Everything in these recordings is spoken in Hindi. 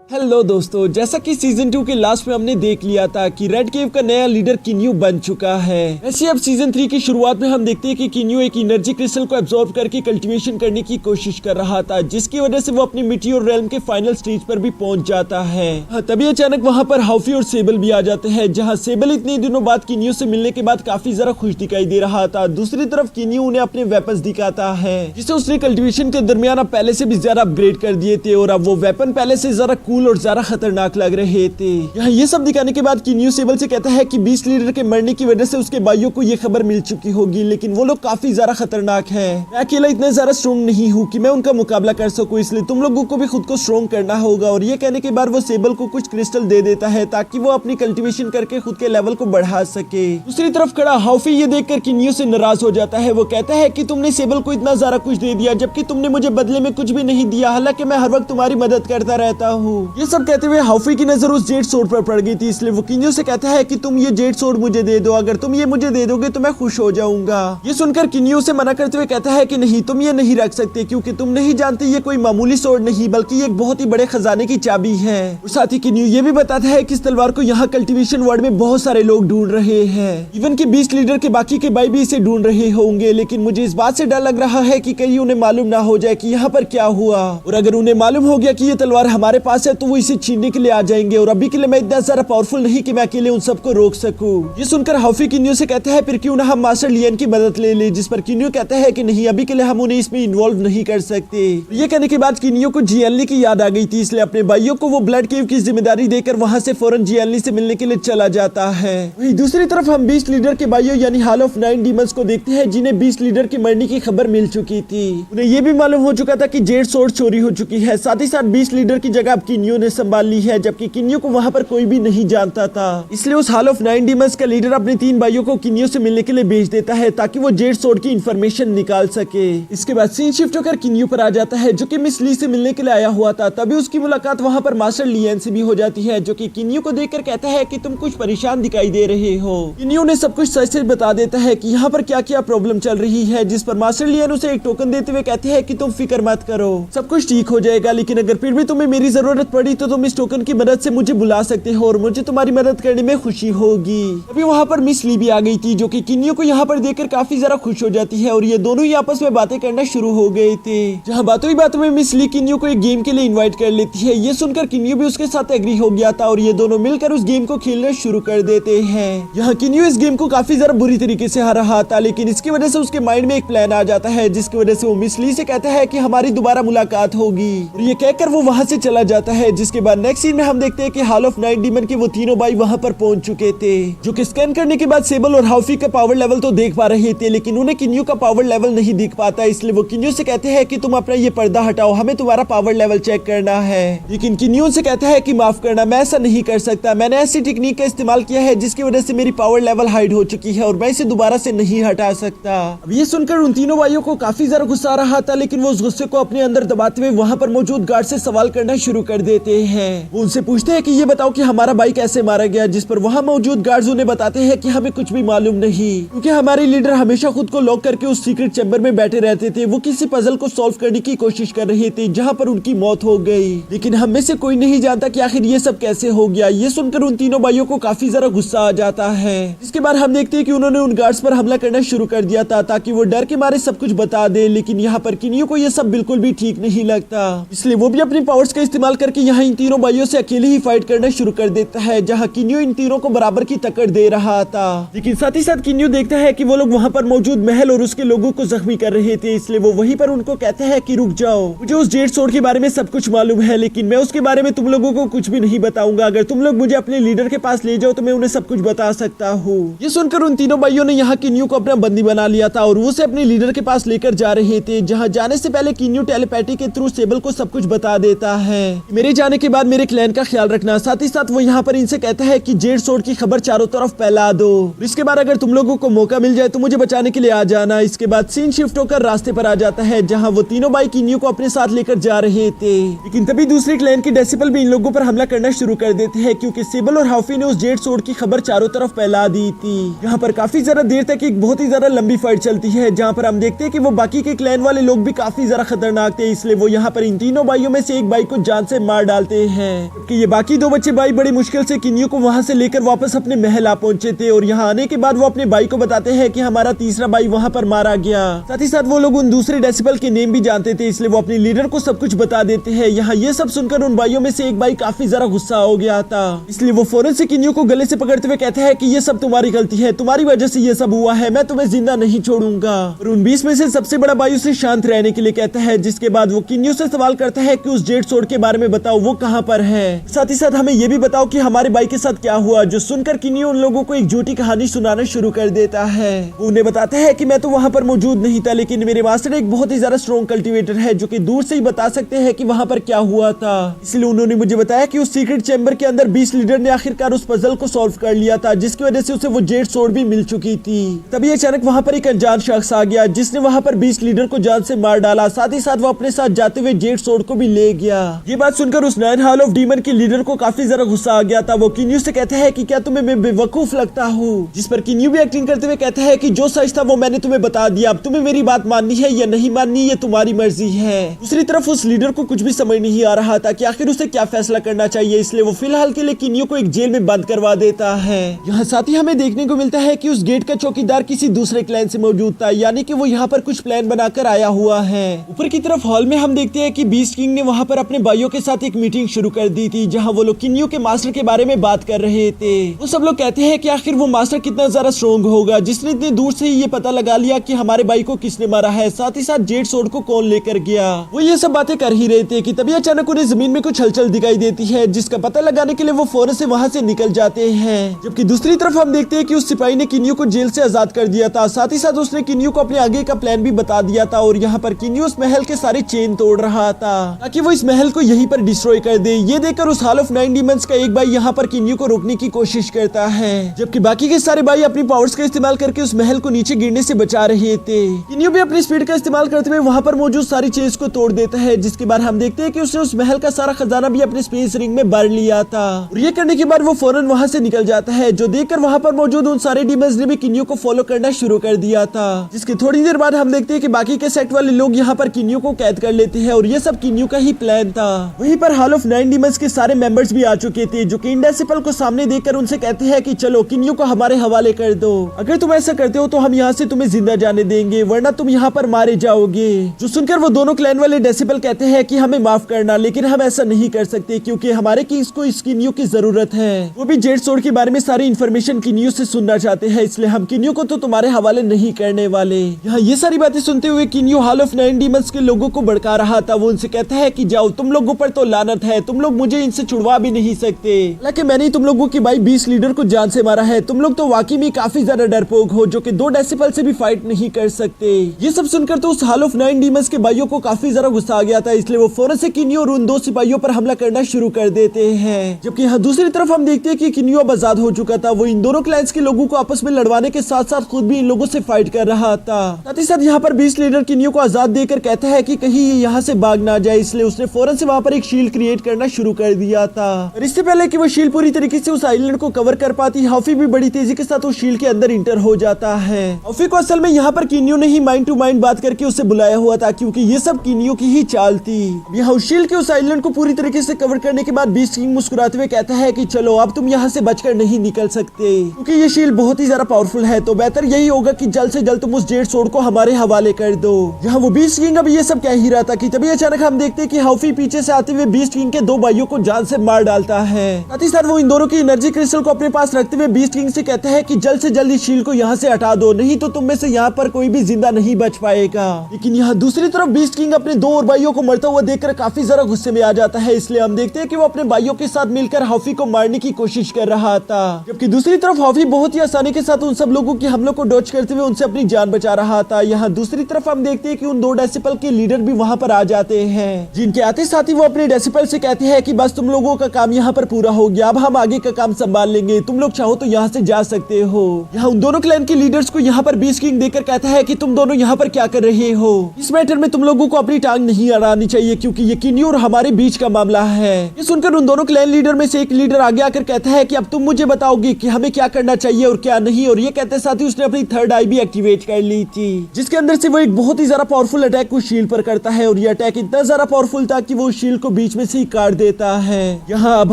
हेलो दोस्तों, जैसा कि सीजन 2 के लास्ट में हमने देख लिया था कि रेड केव का नया लीडर किन्यू बन चुका है। वैसे अब सीजन 3 की शुरुआत में हम देखते हैं कि किन्यू एक एनर्जी क्रिस्टल को एब्जॉर्ब करके कल्टीवेशन करने की कोशिश कर रहा था, जिसकी वजह से वो अपनी मीटियोर रेल्म के फाइनल स्टेज पर भी पहुंच जाता है। तभी अचानक वहां पर हाउफी और सेबल भी आ जाते हैं, जहाँ सेबल इतने दिनों बाद किन्यू से मिलने के बाद काफी ज्यादा खुश दिखाई दे रहा था। दूसरी तरफ किन्यू उन्हें अपने वेपन्स दिखाता है, जिसे उसने कल्टीवेशन के दरमियान अब पहले से भी ज्यादा अपग्रेड कर दिए थे और अब वो वेपन पहले से ज्यादा कूल और ज्यादा खतरनाक लग रहे थे। यहाँ ये सब दिखाने के बाद किन्यू सेबल से कहता है कि बीस्ट लीडर के मरने की वजह से उसके भाइयों को ये खबर मिल चुकी होगी, लेकिन वो लोग काफी ज्यादा खतरनाक है। मैं अकेला इतना ज्यादा स्ट्रॉन्ग नहीं हूँ कि मैं उनका मुकाबला कर सकूं, इसलिए तुम लोगों को भी खुद को स्ट्रॉन्ग करना होगा। और ये कहने के बाद वो सेबल को कुछ क्रिस्टल दे देता है ताकि वो अपनी कल्टीवेशन करके खुद के लेवल को बढ़ा सके। दूसरी तरफ खड़ा हाउफी ये देखकर किन्यू से नाराज हो जाता है। वो कहता है कि तुमने सेबल को इतना ज्यादा कुछ दे दिया, जबकि तुमने मुझे बदले में कुछ भी नहीं दिया, हालांकि मैं हर वक्त तुम्हारी मदद करता रहता हूँ। ये सब कहते हुए हाउफी की नजर उस जेड सोर्ड पर पड़ गई थी, इसलिए वो किन्यू से कहता है कि तुम ये जेड सोर्ड मुझे दे दो, अगर तुम ये मुझे दे दोगे तो मैं खुश हो जाऊंगा। ये सुनकर किन्यू से मना करते हुए कहता है कि नहीं, तुम ये नहीं रख सकते, क्योंकि तुम नहीं जानते ये कोई मामूली सोर्ड नहीं बल्कि ये एक बहुत ही बड़े खजाने की चाबी है। और साथ ही किन्यू ये भी बताता है कि इस तलवार को यहाँ कल्टीवेशन वर्ल्ड में बहुत सारे लोग ढूंढ रहे हैं, इवन के बीस्ट लीडर के बाकी के भाई भी इसे ढूंढ रहे होंगे। लेकिन मुझे इस बात से डर लग रहा है कि कहीं उन्हें मालूम ना हो जाए कि यहाँ पर क्या हुआ, और अगर उन्हें मालूम हो गया कि ये तलवार हमारे पास है तो वो इसे छीनने के लिए आ जाएंगे, और अभी के लिए मैं इतना ज्यादा पावरफुल नहीं कि मैं अकेले उन सबको रोक सकूं। ये सुनकर हाउफी किन्यू से कहता है फिर क्यों ना हम मास्टर लियन की मदद ले ले, जिस पर किन्यू कहता है कि नहीं, अभी के लिए हम उन्हें इसमें इन्वॉल्व नहीं कर सकते। ये कहने के बाद किन्यू को जीएनली की याद आ गई थी, इसलिए अपने भाइयों को वो ब्लड केव की जिम्मेदारी देकर वहां से फौरन जीएनली से मिलने के लिए चला जाता है। वहीं दूसरी तरफ हम बीस्ट लीडर के भाइयों यानी हॉल ऑफ 9 डीमंस को देखते हैं, जिन्हें बीस्ट लीडर के मरने की खबर मिल चुकी थी। उन्हें ये भी मालूम हो चुका था कि जेड सोर्ड चोरी हो चुकी है, साथ ही साथ बीस्ट लीडर की जगह अब किन्यू ने संभाल ली है, जबकि किन्यू को वहां पर कोई भी नहीं जानता था। इसलिए उस हॉल ऑफ 9 डीमंस का लीडर अपने 3 भाइयों को किन्यू से मिलने के लिए भेज देता है ताकि वो जेड सोर्ड की इंफॉर्मेशन निकाल सके। इसके बाद सीन शिफ्ट होकर किन्यू पर आ जाता है, जो कि मिस ली से मिलने के लिए आया हुआ था। तभी उसकी मुलाकात वहां पर मास्टर लियन से भी हो जाती है, जो कि किन्यू को देखकर कहता है कि तुम कुछ परेशान दिखाई दे रहे हो। किन्यू ने सब कुछ सच से बता देता है कि यहाँ पर क्या क्या प्रॉब्लम चल रही है, जिस पर मास्टर लियन उसे एक टोकन देते हुए कहते हैं कि तुम फिक्र मत करो, सब कुछ ठीक हो जाएगा, लेकिन अगर फिर भी तुम्हें मेरी जरूरत पड़ी तो तुम इस टोकन की मदद से मुझे बुला सकते हो और मुझे तुम्हारी मदद करने में खुशी होगी। अभी वहाँ पर मिस ली भी आ गई थी, जो कि किन्यू को यहाँ पर देखकर काफी ज्यादा खुश हो जाती है, और ये दोनों ही आपस में बातें करना शुरू हो गए थे। जहाँ बातों ही बातों में मिस ली किन्यू को एक गेम के लिए इनवाइट कर लेती है। ये सुनकर किन्यू भी उसके साथ एग्री हो गया था, और ये दोनों मिलकर उस गेम को खेलना शुरू कर देते हैं। यहाँ किन्यू इस गेम को काफी ज्यादा बुरी तरीके से हार रहा था, लेकिन इसकी वजह से उसके माइंड में एक प्लान आ जाता है, जिसकी वजह से वो मिस ली से कहता है कि हमारी दोबारा मुलाकात होगी, और ये कहकर वो वहाँ से चला जाता है। जिसके बाद नेक्स्ट सीन में हम देखते हैं कि हॉल ऑफ 9 डीमन के वो तीनों भाई वहाँ पर पहुंच चुके थे, जो कि स्कैन करने के बाद सेबल और हाउफी का पावर लेवल तो देख पा रहे थे, लेकिन उन्हें किन्यू का पावर लेवल नहीं दिख पाता। इसलिए वो किन्यू से कहते हैं कि तुम अपना ये पर्दा हटाओ, हमें तुम्हारा पावर लेवल चेक करना है। लेकिन किन्यू से कहता है कि माफ करना, मैं ऐसा नहीं कर सकता, मैंने ऐसी टेक्निक का इस्तेमाल किया है जिसकी वजह से मेरी पावर लेवल हाइड हो चुकी है और मैं इसे दोबारा से नहीं हटा सकता। अब ये सुनकर उन तीनों भाइयों को काफी ज्यादा गुस्सा आ रहा था, लेकिन वो उस गुस्से को अपने अंदर दबाते हुए वहाँ पर मौजूद गार्ड से सवाल करना शुरू कर देते हैं। वो उनसे पूछते हैं कि ये बताओ कि हमारा भाई कैसे मारा गया, जिस पर वहाँ मौजूद गार्ड्स उन्हें बताते हैं कि हमें कुछ भी मालूम नहीं, क्योंकि हमारे लीडर हमेशा खुद को लॉक करके उस सीक्रेट चैम्बर में बैठे रहते थे। वो किसी पजल को सॉल्व करने की कोशिश कर रहे थे जहाँ पर उनकी मौत हो गई, लेकिन हम में से कोई नहीं जानता कि आखिर ये सब कैसे हो गया। ये सुनकर उन तीनों भाइयों को काफी ज्यादा गुस्सा आ जाता है। इसके बाद हम देखते हैं कि उन्होंने उन गार्ड्स पर हमला करना शुरू कर दिया था ताकि वो डर के मारे सब कुछ बता दे, लेकिन यहाँ पर किन्यू को ये सब बिल्कुल भी ठीक नहीं लगता, इसलिए वो भी अपनी पावर्स का इस्तेमाल करके यहाँ इन तीनों भाइयों से अकेले ही फाइट करना शुरू कर देता है, जहाँ किन्यू इन तीनों को बराबर की टक्कर दे रहा था। लेकिन साथ ही साथ किन्यू देखता है कि वो लोग वहाँ पर मौजूद महल और उसके लोगों को जख्मी कर रहे थे, इसलिए वो वहीं पर उनको कहते हैं कि रुक जाओ, मुझे उस जेड सोर्ड के बारे में सब कुछ मालूम है, लेकिन मैं उसके बारे में तुम लोगों को कुछ भी नहीं बताऊंगा। अगर तुम लोग मुझे अपने लीडर के पास ले जाओ तो मैं उन्हें सब कुछ बता सकता हूँ। ये सुनकर उन तीनों भाइयों ने यहाँ किन्यू को अपना बंदी बना लिया था और उसे अपने लीडर के पास लेकर जा रहे थे, जहाँ जाने से पहले किन्यू टेलीपैथी के थ्रू सेबल को सब कुछ बता देता है। मेरे जाने के बाद मेरे क्लैन का ख्याल रखना, साथ ही साथ वो यहाँ पर इनसे कहता है कि जेड सोर्ड की खबर चारों तरफ फैला दो, इसके बाद अगर तुम लोगों को मौका मिल जाए तो मुझे बचाने के लिए आ जाना। इसके बाद सीन शिफ्ट होकर रास्ते पर आ जाता है, जहाँ वो तीनों भाई किन्यू को अपने साथ लेकर जा रहे थे, लेकिन तभी दूसरी क्लैन की डेसिबल भी इन लोगों पर हमला करना शुरू कर देते हैं, क्योंकि सेबल और हाउफी ने उस जेड सोर्ड की खबर चारों तरफ फैला दी थी। यहाँ पर काफी ज्यादा देर तक एक बहुत ही ज्यादा लंबी फाइट चलती है, जहाँ पर हम देखते हैं कि वो बाकी के क्लैन वाले लोग भी काफी ज्यादा खतरनाक थे, इसलिए वो यहाँ पर इन तीनों भाइयों में से एक भाई को जान से मार मार डालते हैं। कि ये बाकी दो बच्चे भाई बड़ी मुश्किल से किन्यू को वहां से लेकर वापस अपने महल आ पहुंचे थे और यहाँ आने के बाद वो अपने भाई को बताते हैं कि हमारा तीसरा भाई वहां पर मारा गया। साथ ही साथ वो लोग उन दूसरे डेसिबल के नेम भी जानते थे, इसलिए वो अपने लीडर को सब कुछ बता देते हैं। यहाँ ये सब सुनकर उन भाइयों में से एक भाई काफी ज्यादा गुस्सा हो गया था, इसलिए वो फौरन से किन्यू को गले से पकड़ते हुए कहता है कि ये सब तुम्हारी गलती है, तुम्हारी वजह से ये सब हुआ है, मैं तुम्हें जिंदा नहीं छोड़ूंगा। और उन 20 में से सबसे बड़ा भाई उसे शांत रहने के लिए कहता है, जिसके बाद वो किन्यू से सवाल करता है कि उस जेड सोर्ड के बारे में बताओ, वो कहाँ पर है। साथ ही साथ हमें ये भी बताओ कि हमारे भाई के साथ क्या हुआ। जो सुनकर किन्यू उन लोगों को एक झूठी कहानी सुनाना शुरू कर देता है। वो उन्हें बताता है कि मैं तो वहाँ पर मौजूद नहीं था, लेकिन मेरे मास्टर एक बहुत ही ज्यादा स्ट्रॉन्ग कल्टीवेटर है जो कि दूर से ही बता सकते हैं कि वहाँ पर क्या हुआ था। इसलिए उन्होंने मुझे बताया कि उस सीक्रेट चैम्बर के अंदर 20 लीडर ने आखिरकार उस पजल को सॉल्व कर लिया था, जिसकी वजह से उसे वो जेड सोर्ड भी मिल चुकी थी। तभी अचानक वहाँ पर एक अनजान शख्स आ गया, जिसने वहाँ पर 20 लीडर को जान से मार डाला। साथ ही साथ वो अपने साथ जाते हुए जेड सोर्ड को भी ले गया। ये बात सुनकर उस 9 हॉल ऑफ डीमन के लीडर को काफी ज्यादा गुस्सा आ गया था। वो किन्यू से कहता है कि क्या तुम्हें मैं बेवकूफ लगता हूँ, जिस पर किन्यू भी एक्टिंग करते हुए कहता है कि जो सच था वो मैंने तुम्हें बता दिया, अब तुम्हें मेरी बात माननी है या नहीं माननी ये तुम्हारी मर्जी है। दूसरी तरफ उस लीडर को कुछ भी समझ नहीं आ रहा था कि आखिर उसे क्या फैसला करना चाहिए, इसलिए वो फिलहाल के लिए किन्यू को एक जेल में बंद करवा देता है। यहाँ साथ ही हमें देखने को मिलता है कि उस गेट का चौकीदार किसी दूसरे क्लैन से मौजूद था, यानी कि वो यहाँ पर कुछ प्लान बनाकर आया हुआ है। ऊपर की तरफ हॉल में हम देखते हैं कि बीस्ट किंग ने वहाँ पर अपने भाइयों के साथ एक मीटिंग शुरू कर दी थी, जहाँ वो लोग किन्यू के मास्टर के बारे में बात कर रहे थे। वो सब लोग कहते हैं कि आखिर वो मास्टर कितना ज्यादा स्ट्रॉन्ग होगा, जिसने इतने दूर से ही ये पता लगा लिया कि हमारे भाई को किसने मारा है, साथ ही साथ जेड सोर्ड को कौन लेकर गया। वो ये सब बातें कर ही रहे थे कि तभी अचानक उन्हें जमीन में कुछ हलचल दिखाई देती है, जिसका पता लगाने के लिए वो फौरन से वहाँ से निकल जाते हैं। जबकि दूसरी तरफ हम देखते हैं कि उस सिपाही ने किन्यू को जेल से आजाद कर दिया था, साथ ही साथ उसने किन्यू को अपने आगे का प्लान भी बता दिया था। और यहाँ पर किन्यू उस महल के सारे चेन तोड़ रहा था ताकि वो इस महल को यहीं पर डिस्ट्रॉय कर दे। ये देखकर उस हॉल ऑफ 9 डीमंस का एक भाई यहाँ पर किन्यू को रोकने की कोशिश करता है, जबकि बाकी के सारे भाई अपनी पावर्स का इस्तेमाल करके उस महल को नीचे गिरने से बचा रहे थे। किन्यू भी अपनी स्पीड का इस्तेमाल करते हुए वहाँ पर मौजूद सारी चेन्स को तोड़ देता है, जिसके बाद हम देखते हैं कि उसने उस महल का सारा खजाना भी अपने स्पेस रिंग में भर लिया था। और ये करने के बाद वो फौरन वहाँ से निकल जाता है, जो देखकर वहाँ पर मौजूद उन सारे डीमंस ने भी किन्यू को फॉलो करना शुरू कर दिया था। जिसके थोड़ी देर बाद हम देखते हैं कि बाकी के सेट वाले लोग यहाँ पर किन्यू को कैद कर लेते हैं और ये सब किन्यू का ही प्लान था। वहीं पर हॉल ऑफ 9 डीमंस के सारे मेंबर्स भी आ चुके थे, जो कि इंडेसिबल को सामने देखकर उनसे कहते हैं कि चलो किन्यू को हमारे हवाले कर दो, अगर तुम ऐसा करते हो तो हम यहाँ से तुम्हें जिंदा जाने देंगे, वरना तुम यहाँ पर मारे जाओगे। जो सुनकर वो दोनों क्लैन वाले डेसिबल कहते हैं कि हमें माफ करना, लेकिन हम ऐसा नहीं कर सकते क्योंकि हमारे किंग्स को इस किन्यू की जरूरत है। वो भी जेड सोर्ड के बारे में सारी इन्फॉर्मेशन किन्यू से सुनना चाहते हैं, इसलिए हम किन्यू को तो तुम्हारे हवाले नहीं करने वाले। यहाँ ये सारी बातें सुनते हुए किन्यू हॉल ऑफ 9 डीमंस के लोगों को भड़का रहा था। वो उनसे कहता है कि जाओ, तुम लोगों पर तो लानत है, तुम लोग मुझे इनसे छुड़वा भी नहीं सकते। हालांकि मैंने तुम लोगों के भाई 20 लीडर को जान से मारा है, तुम लोग तो वाकई में काफी ज्यादा डरपोक हो, जो कि 2 डेसिबल से भी फाइट नहीं कर सकते। ये सब सुनकर तो उस हॉल ऑफ 9 डीमंस के भाइयों को काफी ज्यादा गुस्सा आ गया था, इसलिए वो फौरन से किन्यू और उन 2 सिपाहियों पर हमला करना शुरू कर देते हैं। जबकि यहाँ दूसरी तरफ हम देखते हैं कि किन्यू अब आजाद हो चुका था। वो इन दोनों क्लैंस के लोगों को आपस में लड़वाने के साथ साथ खुद भी इन लोगों से फाइट कर रहा था। साथ ही साथ यहाँ पर 20 लीडर किन्यू को आजाद देकर कहता है कि कहीं ये यहाँ से भाग ना जाए, इसलिए उसने फौरन से वहाँ पर एक शील्ड क्रिएट करना शुरू कर दिया था। और इससे पहले कि वो शील्ड पूरी तरीके से उस आइलैंड को कवर कर पाती, हॉफी भी बड़ी तेजी के साथ उस शील्ड के अंदर इंटर हो जाता है। हॉफी को असल में यहाँ पर किन्यू ने ही माइंड टू माइंड बात करके उसे बुलाया हुआ था, क्योंकि ये सब किन्यू की ही चाल थी। यहाँ उस शील्ड के उस आइलैंड को पूरी तरीके से कवर करने के बाद बीस्ट किंग मुस्कुराते हुए कहता है कि चलो अब तुम यहाँ से बचकर नहीं निकल सकते, क्योंकि ये शील्ड बहुत ही ज्यादा पावरफुल है, तो बेहतर यही होगा कि जल्द से जल्द तुम उस जेड सोर्ड को हमारे हवाले कर दो। यहाँ वो बीस्ट किंग अब ये सब कह ही रहा था कि तभी अचानक हम देखते हैं कि हॉफी पीछे से आते हुए बीस्ट किंग के 2 भाइयों को जान से मार डालता है। साथ ही साथ वो इन दोनों की एनर्जी क्रिस्टल को अपने पास रखते हुए बीस्ट किंग से कहता है कि जल्द से जल्द इस शील्ड को यहाँ से हटा दो, नहीं तो तुम में से यहाँ पर कोई भी जिंदा नहीं बच पाएगा। लेकिन यहाँ दूसरी तरफ बीस्ट किंग अपने 2 और भाइयों को मरता हुआ देखकर काफी ज्यादा गुस्से में आ जाता है, इसलिए हम देखते हैं कि वो अपने भाइयों के साथ मिलकर हॉफी को मारने की कोशिश कर रहा था। जबकि दूसरी तरफ हॉफी बहुत ही आसानी के साथ उन सब लोगों के हमलों को डॉज करते हुए उनसे अपनी जान बचा रहा था। यहाँ दूसरी तरफ हम देखते हैं कि उन 2 डेसिबल के लीडर भी वहाँ पर आ जाते हैं, जिनके आते साथ ही वो अपने डेसिबल से कहते हैं कि बस तुम लोगों का काम यहाँ पर पूरा हो गया, अब हम आगे का काम संभाल लेंगे, तुम लोग चाहो तो यहाँ से जा सकते हो। यहाँ उन दोनों क्लैन के लीडर्स को यहाँ पर बीस्ट किंग देखकर कहता है कि तुम दोनों यहाँ पर क्या कर रहे हो, इस मैटर में तुम लोगों को अपनी टांग नहीं अड़ानी चाहिए, क्योंकि ये किन्यू और हमारे बीच का मामला है। ये सुनकर उन दोनों क्लैन लीडर में से एक लीडर आगे आकर कहता है कि अब तुम मुझे बताओगे कि हमें क्या करना चाहिए और क्या नहीं। और ये कहते साथ ही उसने अपनी 3rd आई भी एक्टिवेट कर ली थी, जिसके अंदर से वो एक बहुत ही ज्यादा पावरफुल अटैक उस शील्ड पर करता है। और ये अटैक इतना ज्यादा पावरफुल था कि वो उस शील्ड को बीच बीच में से ही काट देता है। यहाँ अब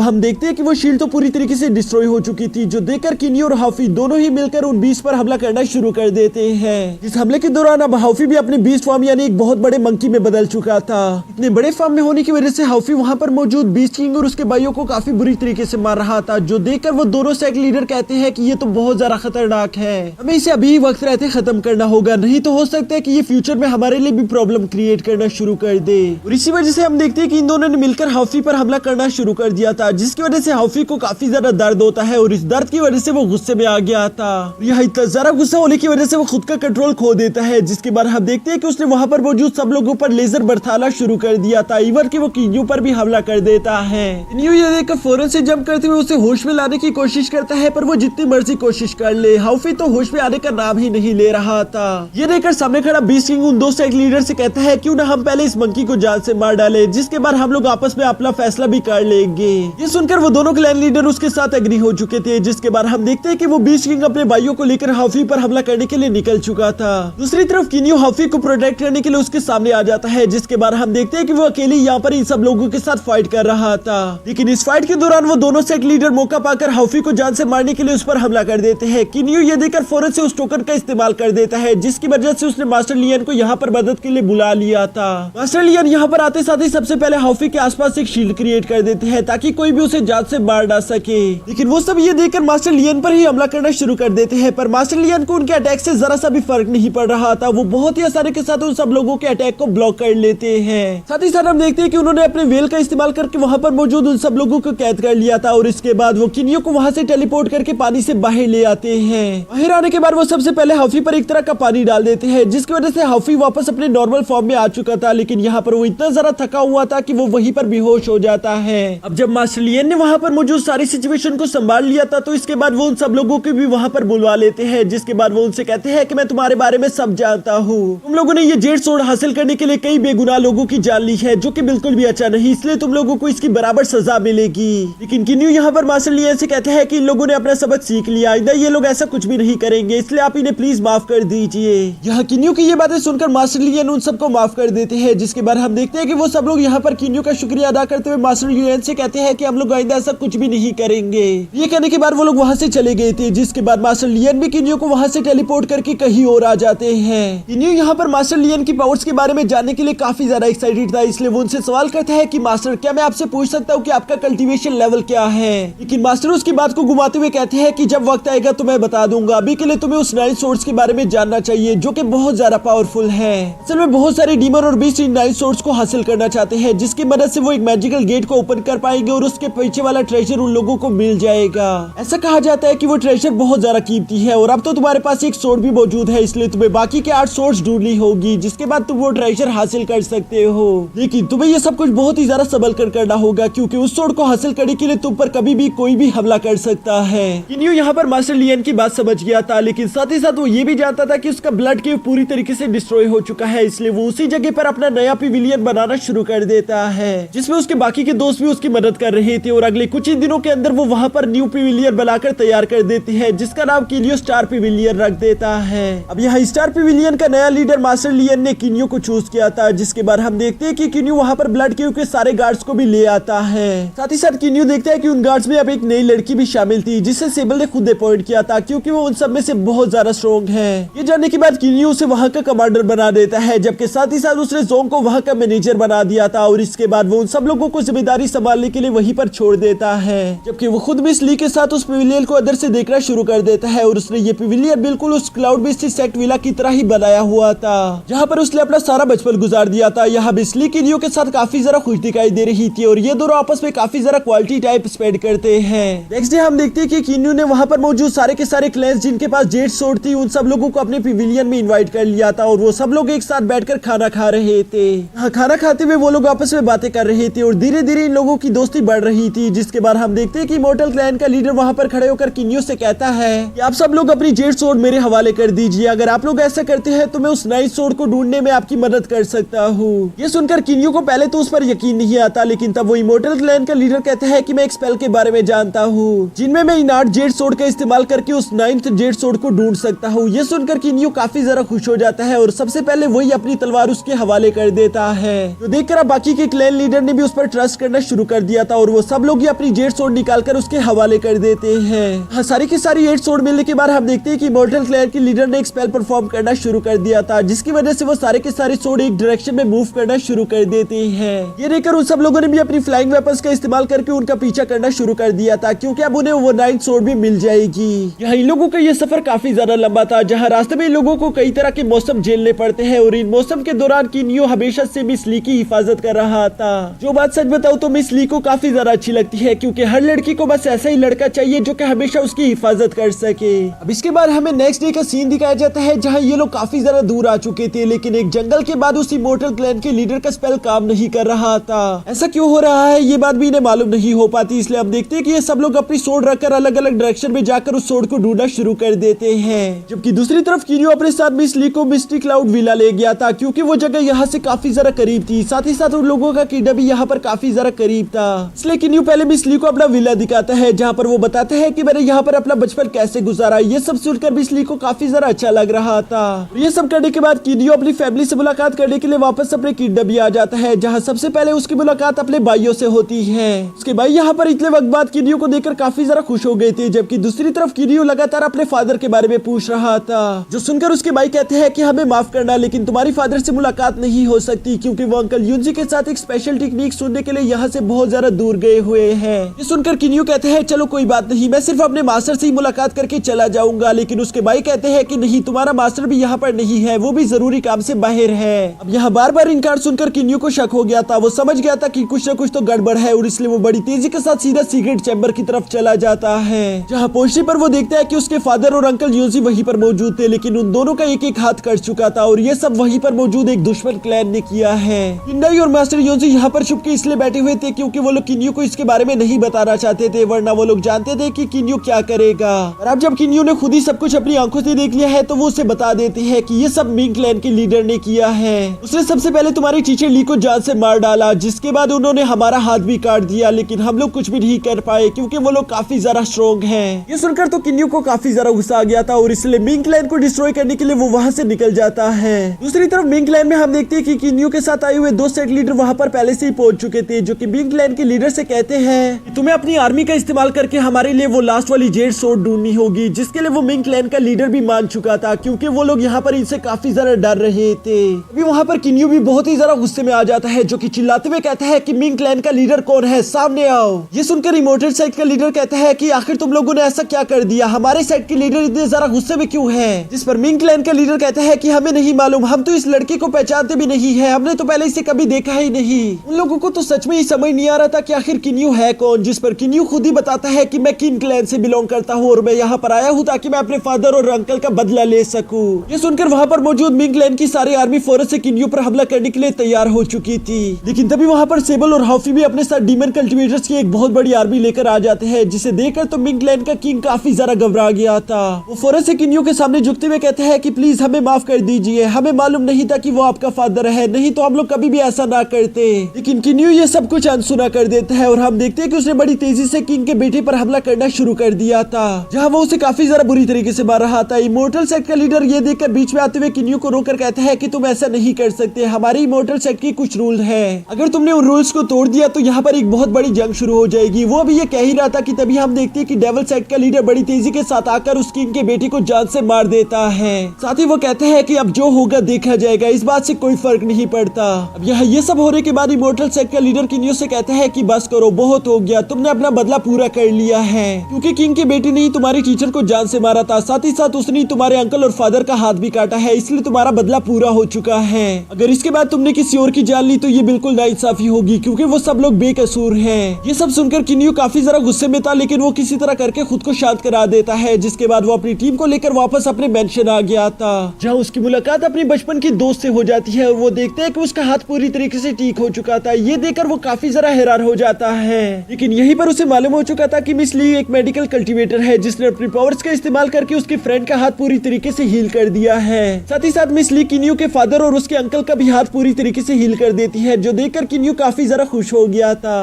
हम देखते हैं कि वो शील्ड तो पूरी तरीके से डिस्ट्रॉय हो चुकी थी, जो देखकर किन्यू और हाफी दोनों ही मिलकर उन बीस्ट पर हमला करना शुरू कर देते हैं। इस हमले के दौरान अब हाफी भी अपने बीस्ट फॉर्म यानी एक बहुत बड़े मंकी में बदल चुका था। इतने बड़े फॉर्म में होने की वजह से हाफी वहाँ पर मौजूद बीस्ट किंग और उसके भाइयों को काफी बुरी तरीके से मार रहा था, जो देखकर वो दोनों सेक्ट लीडर कहते हैं कि ये तो बहुत ज्यादा खतरनाक है, हमें इसे अभी वक्त रहते खत्म करना होगा, नहीं तो हो सकता है कि ये फ्यूचर में हमारे लिए भी प्रॉब्लम क्रिएट करना शुरू कर दे। और इसी वजह से हम देखते हैं कि इन दोनों ने मिलकर हाफी पर हमला करना शुरू कर दिया था, जिसकी वजह से हाफी को काफी ज्यादा दर्द होता है और इस दर्द की वजह से वो गुस्से में आ गया था। यह इतना ज्यादा गुस्सा होने की वजह से वो खुद का कंट्रोल खो देता है, जिसके बाद हम देखते हैं कि उसने वहाँ पर मौजूद सब लोगों पर लेजर बरसाना शुरू कर दिया था, इवन कि वो किन्यू पर भी हमला कर देता है। किन्यू ये देखकर फौरन से जंप करते हुए उसे होश में लाने की कोशिश करता है, पर वो जितनी मर्जी कोशिश कर ले हाफी तो होश में आने का नाम ही नहीं ले रहा था। ये देखकर सामने खड़ा बीस्ट किंग उन दो सेक्ट लीडर से कहता है क्यों ना हम पहले इस मंकी को जान से मार डाले, जिसके बाद हम लोग आपस में अपना फैसला भी कर लेंगे। ये सुनकर वो दोनों क्लैन लीडर उसके साथ एग्री हो चुके थे, जिसके बाद हम देखते हैं कि वो बीस्ट किंग अपने भाइयों को लेकर हाफी पर हमला करने के लिए निकल चुका था। दूसरी तरफ किन्यू हाफी को प्रोटेक्ट करने के लिए उसके सामने आ जाता है, जिसके बाद हम देखते हैं कि वो अकेले यहाँ पर इन सब लोगों के साथ फाइट कर रहा था। लेकिन इस फाइट के दौरान वो दोनों सेक्ट लीडर मौका पाकर हाफी को जान से मारने के लिए उस पर हमला कर देते हैं। किन्यू ये देखकर फौरन से उस टोकन का इस्तेमाल कर देता है, जिसकी वजह से उसने मास्टर लियन को यहाँ पर मदद के लिए बुला लिया था। मास्टर लियन यहाँ पर आते साथ ही सबसे पहले हाफी के आसपास एक शील्ड क्रिएट कर देते हैं ताकि कोई भी उसे जान से मार ना सके। लेकिन वो सब ये देखकर मास्टर लियन पर ही हमला करना शुरू कर देते हैं, पर मास्टर लियन को उनके अटैक से जरा सा भी फर्क नहीं पड़ रहा था। वो बहुत ही आसानी के साथ उन सब लोगों के अटैक को ब्लॉक कर लेते हैं। साथ ही साथ हम देखते हैं कि उन्होंने अपने वेल का इस्तेमाल करके वहाँ पर मौजूद उन सब लोगों को कैद कर लिया था और इसके बाद वो किन्यू को वहाँ से टेलीपोर्ट करके पानी से बाहर ले आते हैं। बाहर आने के बाद वो सबसे पहले हाफी पर एक तरह का पानी डाल देते हैं, जिसकी वजह से हाफी वापस अपने नॉर्मल फॉर्म में आ चुका था। लेकिन यहाँ पर वो इतना ज्यादा थका हुआ था कि वो वहीं पर बेहोश हो जाता है। अब जब मास्टर लियन ने वहाँ पर मौजूद सारी सिचुएशन को संभाल लिया था, तो इसके बाद वो उन सब लोगों को भी वहाँ पर बुलवा लेते हैं, जिसके बाद वो उनसे कहते हैं कि मैं तुम्हारे बारे में सब जानता हूँ। तुम लोगों ने ये जेड सोर्ड हासिल करने के लिए कई बेगुनाह लोगों की जान ली है, जो कि बिल्कुल भी अच्छा नहीं, इसलिए तुम लोगों को इसकी बराबर सजा मिलेगी। लेकिन किन्यू यहाँ पर मास्टर लियन से कहते हैं कि इन लोगों ने अपना सबक सीख लिया, आइंदा ये लोग ऐसा कुछ भी नहीं करेंगे, इसलिए आप इन्हें प्लीज माफ कर दीजिए। यहाँ किन्यू की ये बातें सुनकर मास्टर लियन उन सबको माफ कर देते हैं, जिसके बाद हम देखते हैं कि वो सब लोग यहाँ पर किन्यू का शुक्रिया अदा करते हुए मास्टर लियन से कहते हैं कि हम लोग आइंदा ऐसा कुछ भी नहीं करेंगे। ये कहने के बाद वो लोग वहाँ से चले गए थे, जिसके बाद मास्टर लियन भी किन्यू को वहाँ से टेलीपोर्ट करके कहीं और आ जाते हैं। किन्यू यहाँ पर मास्टर लियन की पावर्स के बारे में जानने के लिए काफी ज्यादा एक्साइटेड था, इसलिए वो उनसे सवाल करता है कि मास्टर क्या मैं आपसे पूछ सकता हूँ कि आपका कल्टीवेशन लेवल क्या है। लेकिन मास्टर उसकी बात को घुमाते हुए कहते हैं कि जब वक्त आएगा तो मैं बता दूंगा, अभी के लिए तुम्हें उस 9 सोर्ड्स के बारे में जानना चाहिए जो कि बहुत ज्यादा पावरफुल है। असल में बहुत सारे डीमन और बीस्ट इन 9 सोर्ड्स को हासिल करना चाहते हैं, जिसकी मदद से वो एक मैजिकल गेट को ओपन कर पाएंगे और उसके पीछे वाला ट्रेजर उन लोगों को मिल जाएगा। ऐसा कहा जाता है कि वो ट्रेजर बहुत ज्यादा कीमती है और अब तो तुम्हारे पास एक सोर्ड भी मौजूद है, इसलिए तुम्हें बाकी के 8 सोर्ड्स ढूंढनी होगी, जिसके बाद तुम वो ट्रेजर हासिल कर सकते हो। लेकिन तुम्हें ये सब कुछ बहुत ही ज्यादा संभल कर करना होगा, क्योंकि उस सोर्ड को हासिल करने के लिए तुम पर कभी भी कोई भी हमला कर सकता है। किन्यू यहाँ पर मास्टर लियन की बात समझ गया था, लेकिन साथ ही साथ वो ये भी जानता था कि उसका ब्लड केव पूरी तरीके से डिस्ट्रॉय हो चुका है, इसलिए वो उसी जगह पर अपना नया पिविलियन बनाना शुरू कर देता है, जिसमें उसके बाकी के दोस्त भी उसकी मदद कर रहे थे। और अगले कुछ ही दिनों के अंदर वो वहाँ पर न्यू पिविलियन बनाकर तैयार कर देते हैं, जिसका नाम किलियो स्टार पिविलियन रख देता है। अब यहाँ स्टार पिविलियन का नया लीडर मास्टर लियन ने किन्यू को चूज किया था, जिसके बाद हम देखते हैं कि किन्यू वहाँ पर ब्लड केव के सारे गार्ड्स को भी ले आता है। साथ ही साथ किन्यू देखता है कि उन गार्ड्स में अब एक नई लड़की भी शामिल थी, जिसे सेबल ने खुद अपॉइंट किया था, क्योंकि वो उन सब में से बहुत ज्यादा स्ट्रॉन्ग है। ये जानने के बाद किन्यू उसे वहाँ का कमांडर बना देता है, जबकि साथ ही साथ उसने जोंग को वहाँ का मैनेजर बना दिया था। और इसके बाद वो उन सब लोगों को जिम्मेदारी संभालने के लिए वहीं पर छोड़ देता है, जबकि वो खुद भी इस ली के साथ उस पिविलियन को अंदर से देखना शुरू कर देता है। और उसने ये पिविलियन बिल्कुल उस क्लाउड बीस्ट सेक्ट विला की तरह ही बनाया हुआ था, जहाँ पर उसने अपना सारा बचपन गुजार दिया था। यहाँ बिस्ली किन्यू के साथ काफी जरा खुश दिखाई दे रही थी और ये दोनों आपस में काफी जरा क्वालिटी टाइप स्पेंड करते हैं। नेक्स्ट डे हम देखते हैं कि किन्यू ने वहाँ पर मौजूद सारे के सारे क्लैंस जिनके पास जेड सोर्ड थी, उन सब लोगों को अपने पिविलियन में इनवाइट कर लिया था और वो सब लोग एक साथ बैठकर खाना खा रहे थे। हाँ, खाना खाते हुए वो लोग आपस में बातें कर रहे थे और धीरे धीरे इन लोगों की दोस्ती बढ़ रही थी, जिसके बाद हम देखते हैं कि इमॉर्टल क्लैन का लीडर वहाँ पर खड़े होकर किन्यू से कहता है कि आप सब लोग अपनी जेड सोर्ड मेरे हवाले कर दीजिए, अगर आप लोग ऐसा करते हैं तो मैं उस नई सोर्ड को ढूंढने में आपकी मदद कर सकता हूँ। ये सुनकर किन्यू को पहले तो उस पर यकीन नहीं आता, लेकिन तब वो इमॉर्टल क्लैन का लीडर कहता है कि मैं एक स्पेल के बारे में जानता हूँ, जिनमें मैं इन 8 जेड सोर्ड का इस्तेमाल करके उस 9th जेड सोर्ड को ढूंढ सकता हूँ। ये सुनकर किन्यू काफी जरा खुश हो जाता है और सबसे पहले वही अपनी तलवार उसके हवाले कर देता है। तो देखकर अब बाकी के क्लैन लीडर ने भी उस पर ट्रस्ट करना शुरू कर दिया था और वो सब लोग ही अपनी जेड सोर्ड निकालकर उसके हवाले कर देते हैं। हाँ, सारी की सारी 8 सोर्ड मिलने के बाद हम देखते हैं कि इमॉर्टल क्लैन की लीडर ने एक स्पेल परफॉर्म करना शुरू कर दिया था, जिसकी वजह से वो सारे के सारे सोर्ड एक डायरेक्शन में मूव करना शुरू कर देते हैं। ये देखकर उन सब लोगों ने भी अपनी फ्लाइंग वेपन्स का इस्तेमाल करके उनका पीछा करना शुरू कर दिया था, क्योंकि अब उन्हें वो 9 सोर्ड भी मिल जाएगी। यहाँ इन लोगों का ये सफर काफी ज्यादा लंबा था, जहाँ रास्ते में इन लोगों को कई तरह के मौसम झेलने पड़ते हैं और इन मौसम के दौरान किनियो हमेशा से मिस ली की हिफाजत कर रहा था। जो बात सच बताऊं तो मिस ली को काफी ज्यादा अच्छी लगती है, क्योंकि हर लड़की को बस ऐसा ही लड़का चाहिए जो कि हमेशा उसकी हिफाजत कर सके। अब इसके बाद हमें नेक्स्ट डे का सीन दिखाया जाता है, जहाँ ये लोग काफी ज्यादा दूर आ चुके थे, लेकिन एक जंगल के बाद उस इमॉर्टल क्लैन के लीडर का स्पेल काम नहीं कर रहा था। ऐसा क्यों हो रहा है ये बात भी इन्हें मालूम नहीं हो पाती, इसलिए हम देखते हैं कि ये सब लोग अपनी सोर्ड रखकर अलग अलग डायरेक्शन में जाकर उस सोर्ड को ढूंढना शुरू कर देते हैं। जबकि दूसरी तरफ किनियो अपने साथ मिस ली को मिस्टी क्लाउड विला ले गया था, क्योंकि वो जगह यहाँ से काफी ज्यादा करीब थी, साथ ही साथ उन लोगों का किडा भी यहाँ पर काफी ज्यादा करीब था। इसलिए किनियो पहले मिस ली को अपना विला दिखाता है, जहाँ पर वो बताते हैं कि मैंने यहाँ पर अपना बचपन कैसे गुजारा। ये सब सुनकर मिस ली को काफी ज्यादा अच्छा लग रहा था। ये सब करने के बाद किनियो अपनी फैमिली से मुलाकात करने के लिए वापस अपने किडा भी आ जाता है, जहाँ सबसे पहले उसकी मुलाकात अपने भाइयों से होती है। उसके भाई यहाँ पर इतने वक्त बाद किनियो को देखकर काफी ज्यादा खुश हो गए थे, जबकि दूसरी तरफ किनियो लगातार अपने फादर के बारे में पूछ रहा था, जो सुनकर उसके भाई कहते हैं कि हमें माफ करना, लेकिन तुम्हारी फादर से मुलाकात नहीं हो सकती, क्योंकि वो अंकल यूनजी के साथ एक स्पेशल टेक्निक सुनने के लिए यहाँ से बहुत ज्यादा दूर गए हुए हैं। ये सुनकर किनियो कहते हैं चलो कोई बात नहीं, मैं सिर्फ अपने मास्टर से ही मुलाकात करके चला जाऊंगा, लेकिन उसके भाई कहते हैं कि नहीं, तुम्हारा मास्टर भी यहाँ पर नहीं है, वो भी जरूरी काम से बाहर है। अब यहाँ बार बार इनकार सुनकर किनियो को शक हो गया था, वो समझ गया था कि कुछ न कुछ तो गड़बड़ है, और इसलिए वो बड़ी तेजी के साथ सीधा सीक्रेट चैम्बर की तरफ चला जाता है। जहाँ पहुंचने पर वो देखता है कि उसके फादर और अंकल यूजी वहीं पर मौजूद थे, लेकिन उन दोनों का एक एक हाथ कट चुका था, और ये सब वहीं पर मौजूद एक दुश्मन क्लैन ने किया है। किंडाई और मास्टर यूजी यहाँ पर छुप के इसलिए बैठे हुए थे क्योंकि वो लोग किनियो को इसके बारे में नहीं बताना चाहते थे, वरना वो लोग जानते थे कि किनियो क्या करेगा। और अब जब किनियो ने खुद ही सब कुछ अपनी आंखों से देख लिया है, तो वो उसे बता देते हैं कि ये सब मिंग क्लैन के लीडर ने किया है। उसने सबसे पहले तुम्हारी टीचर ली को जान से मार डाला, जिसके बाद उन्होंने हमारा हाथ भी काट दिया, लेकिन हम लोग कुछ भी नहीं कर पाए क्योंकि वो लोग काफी ज्यादा स्ट्रॉन्ग हैं। ये सुनकर तो किनियो को काफी ज्यादा गुस्सा आ गया था, और इसलिए मिंग क्लैन को डिस्ट्रॉय करने के लिए वो वहां से निकल जाता है। दूसरी तरफ मिंग क्लैन में हम देखते हैं कि किनियो के साथ आए हुए 2 सेट लीडर वहां पर पहले से ही पहुंच चुके थे, जो कि मिंग क्लैन के लीडर से कहते हैं कि तुम्हें अपनी आर्मी का इस्तेमाल करके हमारे लिए वो लास्ट वाली जेड सोर्ड ढूंढनी होगी, जिसके लिए वो मिंग क्लैन का लीडर भी मान चुका था, क्योंकि वो लोग यहाँ पर इनसे काफी ज्यादा डर रहे थे। अभी वहाँ पर किनियो भी बहुत ही ज्यादा गुस्से में आ जाता है, जो कि चिल्लाते हुए कहता है कि मिंग क्लैन का लीडर कौन है, सामने आओ। ये सुनकर इमॉर्टल साइड का लीडर कहता है कि आखिर तुम लोगों ने ऐसा क्या कर दिया, हमारे साइड के लीडर इतने ज्यादा गुस्से में क्यों है। जिस पर मिंग क्लैन का लीडर कहता है कि हमें नहीं मालूम, हम तो इस लड़के को पहचानते भी नहीं है, हमने तो पहले इसे कभी देखा ही नहीं। उन लोगों को तो सच में ही समझ नहीं आ रहा था कि आखिर किनियो है कौन। जिस पर किनियो खुद ही बताता है कि मैं किंग क्लैन से बिलोंग करता हूँ और मैं यहाँ पर आया हूँ ताकि मैं अपने फादर और अंकल का बदला ले सकूं। ये सुनकर वहाँ पर मौजूद मिंग क्लैन की सारी आर्मी फौरन से किनियो पर हमला करने के लिए तैयार हो चुकी थी, लेकिन तभी वहाँ पर सेबल और हाफी भी अपने साथ डीमन कल्टिवेटर्स की एक बहुत बड़ी आर्मी लेकर आ जाते हैं, जिसे देखकर तो मिंग क्लैन का किंग काफी ज्यादा घबरा गया था। वो फौरन से किनियो के सामने झुकते हुए कहते हैं कि प्लीज हमें माफ कर दीजिए, हमें मालूम नहीं था कि वो आपका फादर है, नहीं तो हम लोग कभी भी ऐसा ना करते। लेकिन किनियो ये सब कुछ अनसुना कर देता है, और हम देखते हैं कि उसने बड़ी तेजी से किंग के बेटे पर हमला करना शुरू कर दिया था, जहाँ वो उसे काफी ज्यादा बुरी तरीके से मार रहा था। इमॉर्टल सेट का लीडर ये देखकर बीच में आते हुए किनियो को रोककर कहता है कि तुम ऐसा नहीं कर सकते, हमारे इमॉर्टल सेट की कुछ रूल है, अगर तुमने उन रूल्स को तोड़ दिया तो यहाँ पर एक बहुत बड़ी जंग शुरू हो जाएगी। वो अभी ये कह ही रहा था कि तभी हम देखते हैं कि डेविल सेट का लीडर बड़ी तेजी के साथ आकर उस किंग के बेटे को जान से मार देता है। साथ ही वो कहते हैं कि अब जो होगा देखा जाएगा, इस बात से कोई फर्क नहीं पड़ता। अब यहाँ ये सब होने के बाद इमॉर्टल सेट का लीडर किनियो से कहता है कि बस करो, बहुत हो गया, तुमने अपना बदला पूरा कर लिया है, क्योंकि किंग के बेटे ने ही तुम्हारी टीचर को जान से मारा था, साथ ही साथ उसने तुम्हारे अंकल और फादर का हाथ भी काटा है, इसलिए तुम्हारा बदला पूरा हो चुका है। अगर इसके बाद तुमने किसी और की जान ली तो ये बिल्कुल नाइंसाफी होगी, क्योंकि वो सब लोग बेकसूर हैं। ये सब सुनकर किनियो काफी ज्यादा गुस्से में था, लेकिन वो किसी तरह करके खुद को शांत करा देता है, जिसके बाद वो अपनी टीम को लेकर वापस अपने मेंशन आ गया था, जहाँ उसकी मुलाकात अपनी बचपन की दोस्त से हो जाती है, और वो देखते हैं कि उसका हाथ पूरी तरीके से ठीक हो चुका था। ये देखकर वो काफी ज्यादा हैरान हो जाता है, लेकिन यहीं पर उसे मालूम हो चुका था कि मिस ली एक मेडिकल कल्टीवेटर है, जिसने अपनी पावर्स का इस्तेमाल करके उसके फ्रेंड का हाथ पूरी तरीके से हील कर दिया है। साथ ही साथ मिस ली किनियो के फादर और उसके अंकल का भी हाथ पूरी तरीके से हील कर देती है, जो देखकर किनियो काफी ज्यादा खुश हो गया था।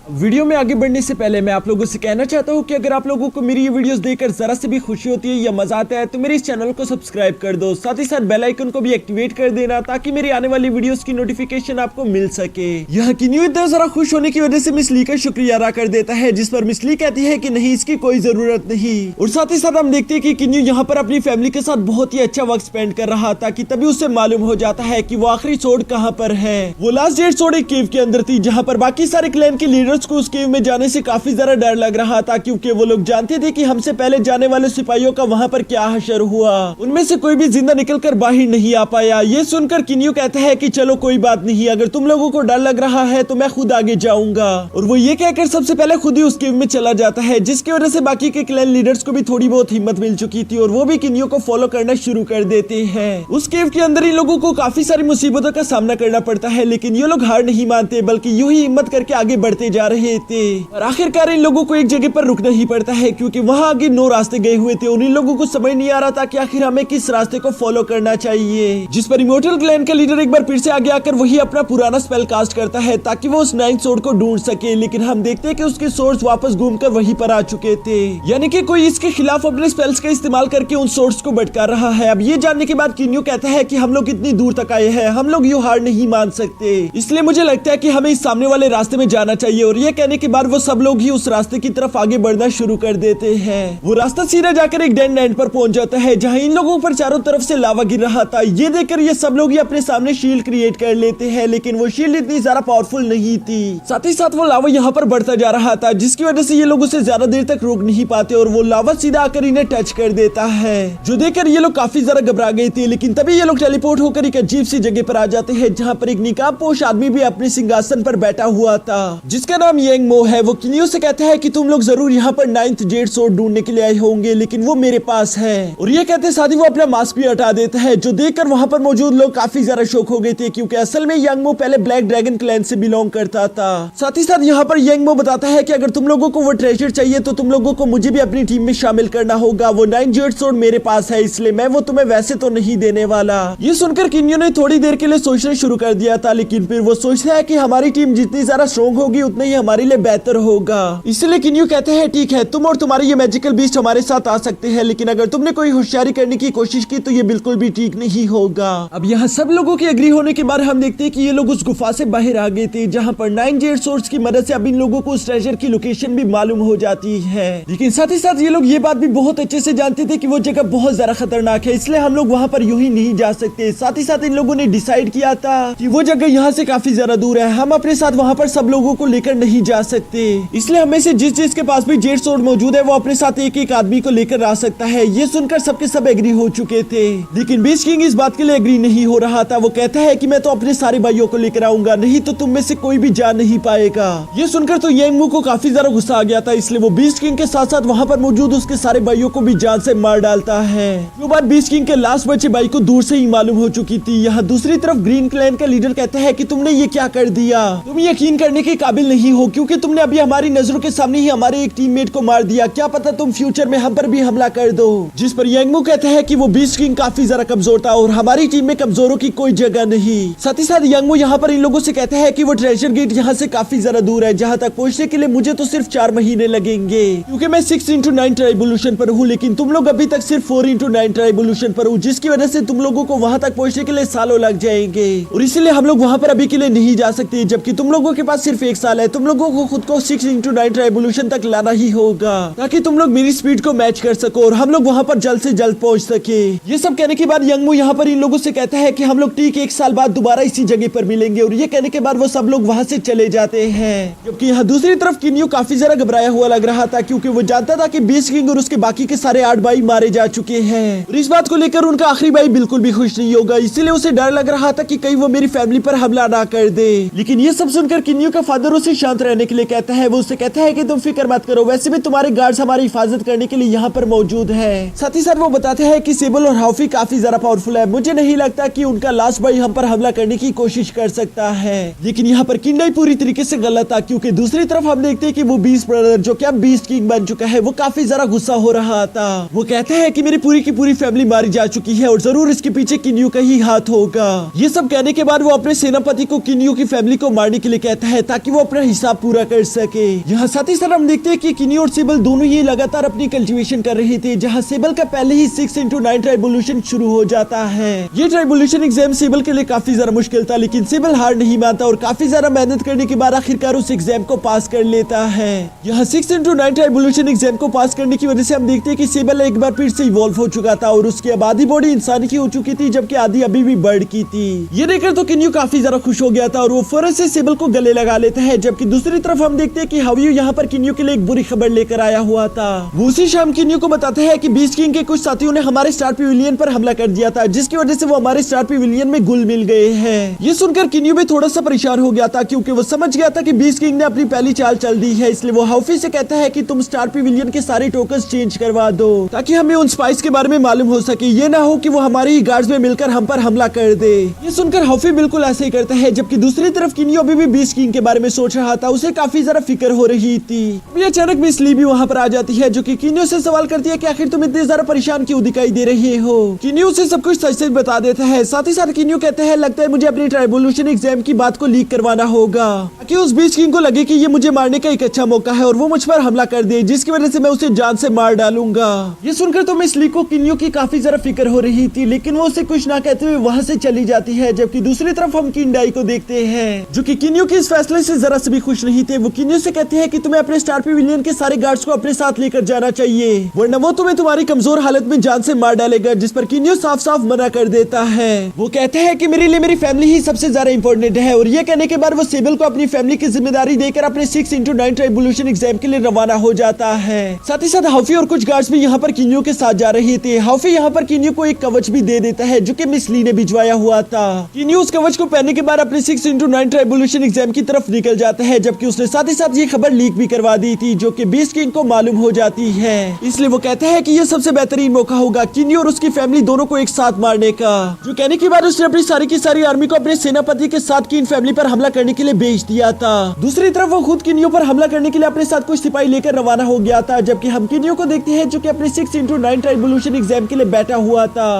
वीडियो में आगे बढ़ने से पहले मैं आप लोगों से कहना चाहता हूँ कि अगर आप लोगों को मेरी ये वीडियोस देखकर जरा से भी खुशी होती है या मजा आता है तो मेरे इस चैनल को सब्सक्राइब कर दो, साथ ही साथ बेल आइकन को भी एक्टिवेट कर देना ताकि मेरी आने वाली वीडियोस की नोटिफिकेशन आपको मिल सके। यहाँ किन्यू इतना जरा खुश होने की वजह से मिस ली का शुक्रिया अदा कर देता है, जिस पर मिस ली कहती है कि नहीं, इसकी कोई जरूरत नहीं। और साथ ही साथ हम देखते हैं कि किन्यू यहाँ पर अपनी फैमिली के साथ बहुत ही अच्छा वक्त स्पेंड कर रहा था कि तभी उसे मालूम हो जाता है कि वो आखिरी सोड कहाँ पर है। वो लास्ट डेट सोड एक केव के अंदर थी जहाँ पर बाकी सारे क्लैन के लीडर्स को उस केव में जाने से काफी ज्यादा डर लग रहा था, क्योंकि वो लोग जानते थे कि हमसे पहले जाने वाले सिपाहियों का वहाँ पर क्या हशर हुआ। उनमें से कोई भी जिंदा निकलकर बाहर नहीं आ पाया। ये सुनकर किन्यू कहता है कि चलो कोई बात नहीं, अगर तुम लोगों को डर लग रहा है तो मैं खुद आगे जाऊंगा। और वो ये कहकर सबसे पहले खुद ही उस केव में चला जाता है, जिसकी वजह से बाकी के क्लैन लीडर्स को भी थोड़ी बहुत हिम्मत मिल चुकी थी और वो भी किन्यू को फॉलो करना शुरू कर देते हैं। उस केव के अंदर इन लोगों को काफी सारी मुसीबतों का सामना करना पड़ता है, लेकिन ये लोग हार नहीं मानते बल्कि यूं ही हिम्मत करके आगे बढ़ते जा रहे थे। और आखिरकार इन लोगों को एक जगह पर रुकना ही पड़ता है, क्योंकि वहाँ आगे 9 रास्ते गए हुए थे और इन लोगों को समझ नहीं आ रहा था कि आखिर हमें किस रास्ते को फॉलो करना चाहिए। जिस पर इमोर्टल क्लैन का लीडर एक बार फिर से आगे आकर वही अपना पुराना स्पेल कास्ट करता है ताकि वो उस 9th सोर्ड को ढूंढ सके, लेकिन हम देखते हैं कि उसके सोर्स वापस घूमकर वहीं पर आ चुके थे, यानी कि कोई इसके खिलाफ अपने स्पेल्स का इस्तेमाल करके उन सोर्स को भटका रहा है। अब ये जानने के बाद किन्यू कहता है कि हम लोग इतनी दूर तक आए हैं, हम लोग यूं हार नहीं मान सकते, इसलिए मुझे लगता है कि हमें इस सामने वाले रास्ते में जाना चाहिए। और ये कहने के बाद वो सब लोग ही उस रास्ते की तरफ आगे बढ़ना शुरू कर देते हैं। वो रास्ता सीधा जाकर एक डेड एंड पर पहुंच जाता है जहां इन लोगों पर चारों तरफ से लावा गिर रहा था। ये देखकर ये सब लोग ही अपने सामने शील्ड क्रिएट कर लेते हैं, लेकिन वो शील्ड इतनी ज्यादा पावरफुल नहीं थी। साथ ही साथ वो लावा यहाँ पर बढ़ता जा रहा था, जिसकी वजह से ये लोग उसे ज्यादा देर तक रोक नहीं पाते और वो लावा सीधा आकर इन्हें टच कर देता है, जो देखकर ये लोग काफी ज्यादा घबरा गए थे। लेकिन तभी ये लोग टेलीपोर्ट होकर एक अजीब सी जगह पर आ जाते हैं जहाँ पर एक निकाबपोश आदमी भी अपने सिंहासन पर बैठा हुआ था, जिसका नाम यांग मो है। वो किन्यू से कहता है कि तुम लोग जरूर यहाँ पर 9th जेड सोर्ड ढूंढने के लिए आए होंगे, लेकिन वो मेरे पास है। और ये कहते साथ ही वो अपना मास्क भी हटा देता है, जो देखकर वहाँ पर मौजूद लोग काफी ज्यादा शॉक हो गए थे, क्योंकि असल में यांग मो पहले ब्लैक ड्रैगन क्लैन से बिलोंग करता था। साथ ही साथ यहाँ पर यांग मो बताता है कि अगर तुम लोगों को वो ट्रेजर चाहिए तो तुम लोगों को मुझे भी अपनी टीम में शामिल करना होगा। वो 9th जेड सोर्ड मेरे पास है, इसलिए मैं वो तुम्हें वैसे तो नहीं देने वाला। ये सुनकर किन्यू ने थोड़ी देर के लिए सोचना शुरू कर दिया था, लेकिन फिर वो सोचता है कि हमारी टीम जितनी ज्यादा स्ट्रॉन्ग होगी उतना ही हमारे लिए बेहतर होगा। इसलिए किन्यू कहते हैं ठीक है, तुम और तुम्हारी ये मैजिकल बीस्ट हमारे साथ आ सकते हैं, लेकिन अगर तुमने कोई होशियारी करने की कोशिश की तो ये बिल्कुल भी ठीक नहीं होगा। अब यहाँ सब लोगों के एग्री होने के बाद हम देखते हैं कि ये लोग उस गुफा से बाहर आ गए थे, जहाँ पर 9 जेड सोर्ड्स की मदद से अब इन लोगों को उस ट्रेजर की लोकेशन भी मालूम हो जाती है। लेकिन साथ ही साथ ये लोग ये बात भी बहुत अच्छे से जानते थे कि वो जगह बहुत ज्यादा खतरनाक है, इसलिए हम लोग वहाँ पर यूं ही नहीं जा सकते। साथ ही साथ इन लोगों ने डिसाइड किया था कि वो जगह यहाँ से काफी ज्यादा दूर है, हम अपने साथ वहाँ पर सब लोगों को लेकर नहीं जा सकते, इसलिए हमें से जिस के पास भी जेड सोर्ड मौजूद है वो अपने साथ एक एक आदमी को लेकर आ सकता है। ये सुनकर सबके सब एग्री हो चुके थे, लेकिन बीस्ट किंग इस बात के लिए एग्री नहीं हो रहा था। वो कहता है कि मैं तो अपने सारे भाइयों को लेकर आऊंगा, नहीं तो तुम में से कोई भी जा नहीं पाएगा। ये सुनकर तो यांग मो को काफी ज्यादा गुस्सा आ गया था, इसलिए वो बीस्ट किंग के साथ साथ वहाँ पर मौजूद उसके सारे भाइयों को भी जान से मार डालता है। वो बात बीस्ट किंग के लास्ट बचे भाई को दूर से ही मालूम हो चुकी थी। यहाँ दूसरी तरफ ग्रीन क्लैन का लीडर कहता है कि तुमने ये क्या कर दिया, तुम यकीन करने के काबिल नहीं हो, क्योंकि तुमने अभी हमारी नजरों के सामने ही हमारे एक टीममेट को मार दिया, क्या पता तुम फ्यूचर में हम पर भी हमला कर दो। जिस पर यांग मो कहता है कि वो बीस्ट किंग काफी ज्यादा कमजोर था और हमारी टीम में कमजोरों की कोई जगह नहीं। साथ ही साथ यांग मो यहाँ पर इन लोगों से कहता है कि वो ट्रेजर गेट यहाँ से काफी ज्यादा दूर है, जहाँ तक पहुँचने के लिए मुझे तो सिर्फ 4 महीने लगेंगे, क्योंकि मैं 6x9 ट्राइबोल्यूशन पर हूँ, लेकिन तुम लोग अभी तक सिर्फ 4x9 ट्राइबोल्यूशन पर हूँ, जिसकी वजह से तुम लोगों को वहाँ तक पहुँचने के लिए सालों लग जाएंगे और इसीलिए हम लोग वहाँ पर अभी के लिए नहीं जा सकते, जबकि तुम लोगों के पास सिर्फ 1 साल है। तुम लोगों को खुद को 6x9 ट्राइबोल्यूशन तक लाना ही होगा ताकि तुम लोग मेरी स्पीड को मैच कर सको और हम लोग वहाँ पर जल्द से जल्द पहुँच सके। ये सब कहने के बाद यांग मो यहाँ पर इन लोगों से कहता है कि हम लोग ठीक 1 साल बाद दोबारा इसी जगह पर मिलेंगे, और ये कहने के बाद वो सब लोग वहाँ से चले जाते हैं। जबकि यहाँ दूसरी तरफ किन्यू काफी ज्यादा घबराया हुआ लग रहा था, क्योंकि वो जानता था कि बीस्ट किंग और उसके बाकी के सारे 8 भाई मारे जा चुके हैं और इस बात को लेकर उनका आखिरी भाई बिल्कुल भी खुश नहीं होगा, इसीलिए उसे डर लग रहा था कि कहीं वो मेरी फैमिली पर हमला ना कर दे। लेकिन ये सब सुनकर किन्यू का फादर उसे शांत रहने के लिए कहता है। वो उसे कहता है कि तुम फिक्र मत करो, वैसे भी तुम्हारे गार्ड्स हमारी हिफाजत करने के लिए यहाँ पर मौजूद है। साथ ही साथ वो बताते हैं कि सेबल और हाउफी काफी ज्यादा पावरफुल है, मुझे नहीं लगता कि उनका लास्ट भाई हम पर हमला करने की कोशिश कर सकता है। लेकिन यहाँ पर किंडाई पूरी तरीके से गलत था, क्योंकि दूसरी तरफ हम देखते हैं कि वो बीस्ट ब्रदर जो कि अब बीस्ट किंग बन चुका है, वो काफी ज्यादा गुस्सा हो रहा था। वो कहता है कि मेरी पूरी की पूरी फैमिली मारी जा चुकी है और जरूर इसके पीछे किन्यू का ही हाथ होगा। ये सब कहने के बाद वो अपने सेनापति को किन्यू की फैमिली को मारने के लिए कहता है ताकि वो अपना हिसाब पूरा कर सके। यहाँ साथ ही साथ हम देखते हैं कि किन्यू और सेबल दोनों ही लगातार अपनी कल्टीवेशन कर रहे थे, जहाँ सेबल का पहले ही 6x9 ट्राइबोल्यूशन शुरू हो जाता है। ये ट्राइबोल्यूशन एग्जाम सेबल के लिए काफी ज्यादा मुश्किल था, लेकिन सेबल हार नहीं मानता और काफी ज्यादा मेहनत करने के बाद आखिरकार उस एग्जाम को पास कर लेता है। यहाँ 6x9 ट्राइबोल्यूशन एग्जाम को पास करने की वजह से हम देखते हैं कि सेबल एक बार फिर से इवॉल्व हो चुका था और उसकी अब आधी बॉडी इंसान की हो चुकी थी, जबकि आधी अभी भी बर्ड की थी। ये देखकर तो किन्यू काफी ज्यादा खुश हो गया था और वो फौरन से सेबल को गले लगा लेता है। जबकि दूसरी तरफ हम देखते हैं कि हावियो यहाँ पर किन्यू के लिए एक बुरी खबर लेकर आया हुआ था। वो उसी शाम किन्यू को बताते हैं कि बीस्ट किंग के कुछ साथियों ने हमारे स्टार पेविलियन पर हमला कर दिया था, जिसकी वजह से वो हमारे स्टार पेविलियन में घुल मिल गए हैं। ये सुनकर किन्यू भी थोड़ा सा परेशान हो गया था, क्योंकि वो समझ गया था कि बीस्ट किंग ने अपनी पहली चाल चल दी है। इसलिए वो हाउफी से कहता है कि तुम स्टार पेविलियन के सारे टोकन्स चेंज करवा दो, ताकि हमें उन स्पाइस के बारे में मालूम हो सके। ये ना हो कि वो हमारे ही गार्ड्स में मिलकर हम पर हमला कर दे। ये सुनकर हाउफी बिल्कुल ऐसे ही करता है। जबकि दूसरी तरफ किन्यू अभी भी बीस्ट किंग के बारे में सोच रहा था, उसे काफी ज्यादा फिक्र हो रही थी। अभी अचानक मिस ली भी वहाँ पर आ जाती है, जो कि किन्यू से सवाल करती है कि आखिर तुम इतने ज्यादा परेशान क्यों दिखाई दे रहे हो। किन्यू उसे सब कुछ सच सच बता देता है। साथ ही साथ किन्यू कहते हैं, लगता है मुझे अपनी ट्राइबोल्यूशन एग्जाम की बात को लीक करवाना होगा, ताकि उस बीस्ट किंग को लगे कि ये मुझे मारने का एक अच्छा मौका है और वो मुझ पर हमला कर दे, जिसकी वजह से मैं उसे जान से मार डालूंगा। ये सुनकर तो मिस ली को किन्यू की काफी ज्यादा फिक्र हो रही थी, लेकिन वो उसे कुछ ना कहते हुए वहाँ से चली जाती है। जबकि दूसरी तरफ हम किंडाई को देखते हैं, जो कि किन्यू के इस फैसले से जरा से भी खुश नहीं थे। वो किन्यू से कहते हैं कि तुम्हें अपने स्टार पेविलियन के सारे गार्ड्स को अपने साथ लेकर जाना चाहिए, वरना वो तुम्हें तुम्हारी कमजोर हालत में जान से मार डालेगा, जिस पर किन्यू साफ साफ मना कर देता है। वो कहते हैं कि मेरे लिए मेरी फैमिली ही सबसे ज्यादा इंपॉर्टेंट है, और ये कहने के बाद वो सेबल को अपनी फैमिली की जिम्मेदारी देकर अपने 6x9 ट्राइबोल्यूशन एग्जाम के लिए रवाना हो जाता है। साथ ही साथ हाउफी और कुछ गार्ड्स भी यहाँ पर किन्यू के साथ जा रहे थे। हाउफी यहाँ पर किन्यू को एक कवच भी दे देता है, जो कि मिस ली ने भिजवाया हुआ था। किन्यू उस कवच को पहनने के बाद अपने 6x9 ट्राइबोल्यूशन एग्जाम की तरफ निकल जाता है, जबकि उसने साथ ही साथ ये खबर लीक भी करवा दी थी, जो कि बीस्ट किंग को मालूम हो जाती है। इसलिए वो कहता है कि ये सबसे बेहतरीन मौका होगा किन्यू और उसकी फैमिली दोनों को एक साथ मारने का। जो कहने के बाद उसने अपनी सारी की सारी आर्मी को अपने सेनापति के साथ की इन फैमिली पर हमला करने के लिए भेज दिया था। दूसरी तरफ वो खुद किन्यू पर हमला करने के लिए अपने साथ कुछ सिपाही लेकर रवाना हो गया था। जबकि हम किन्यू को देखते हैं, जो कि अपने 6x9 ट्राइबोल्यूशन एग्जाम के लिए बैठा हुआ था।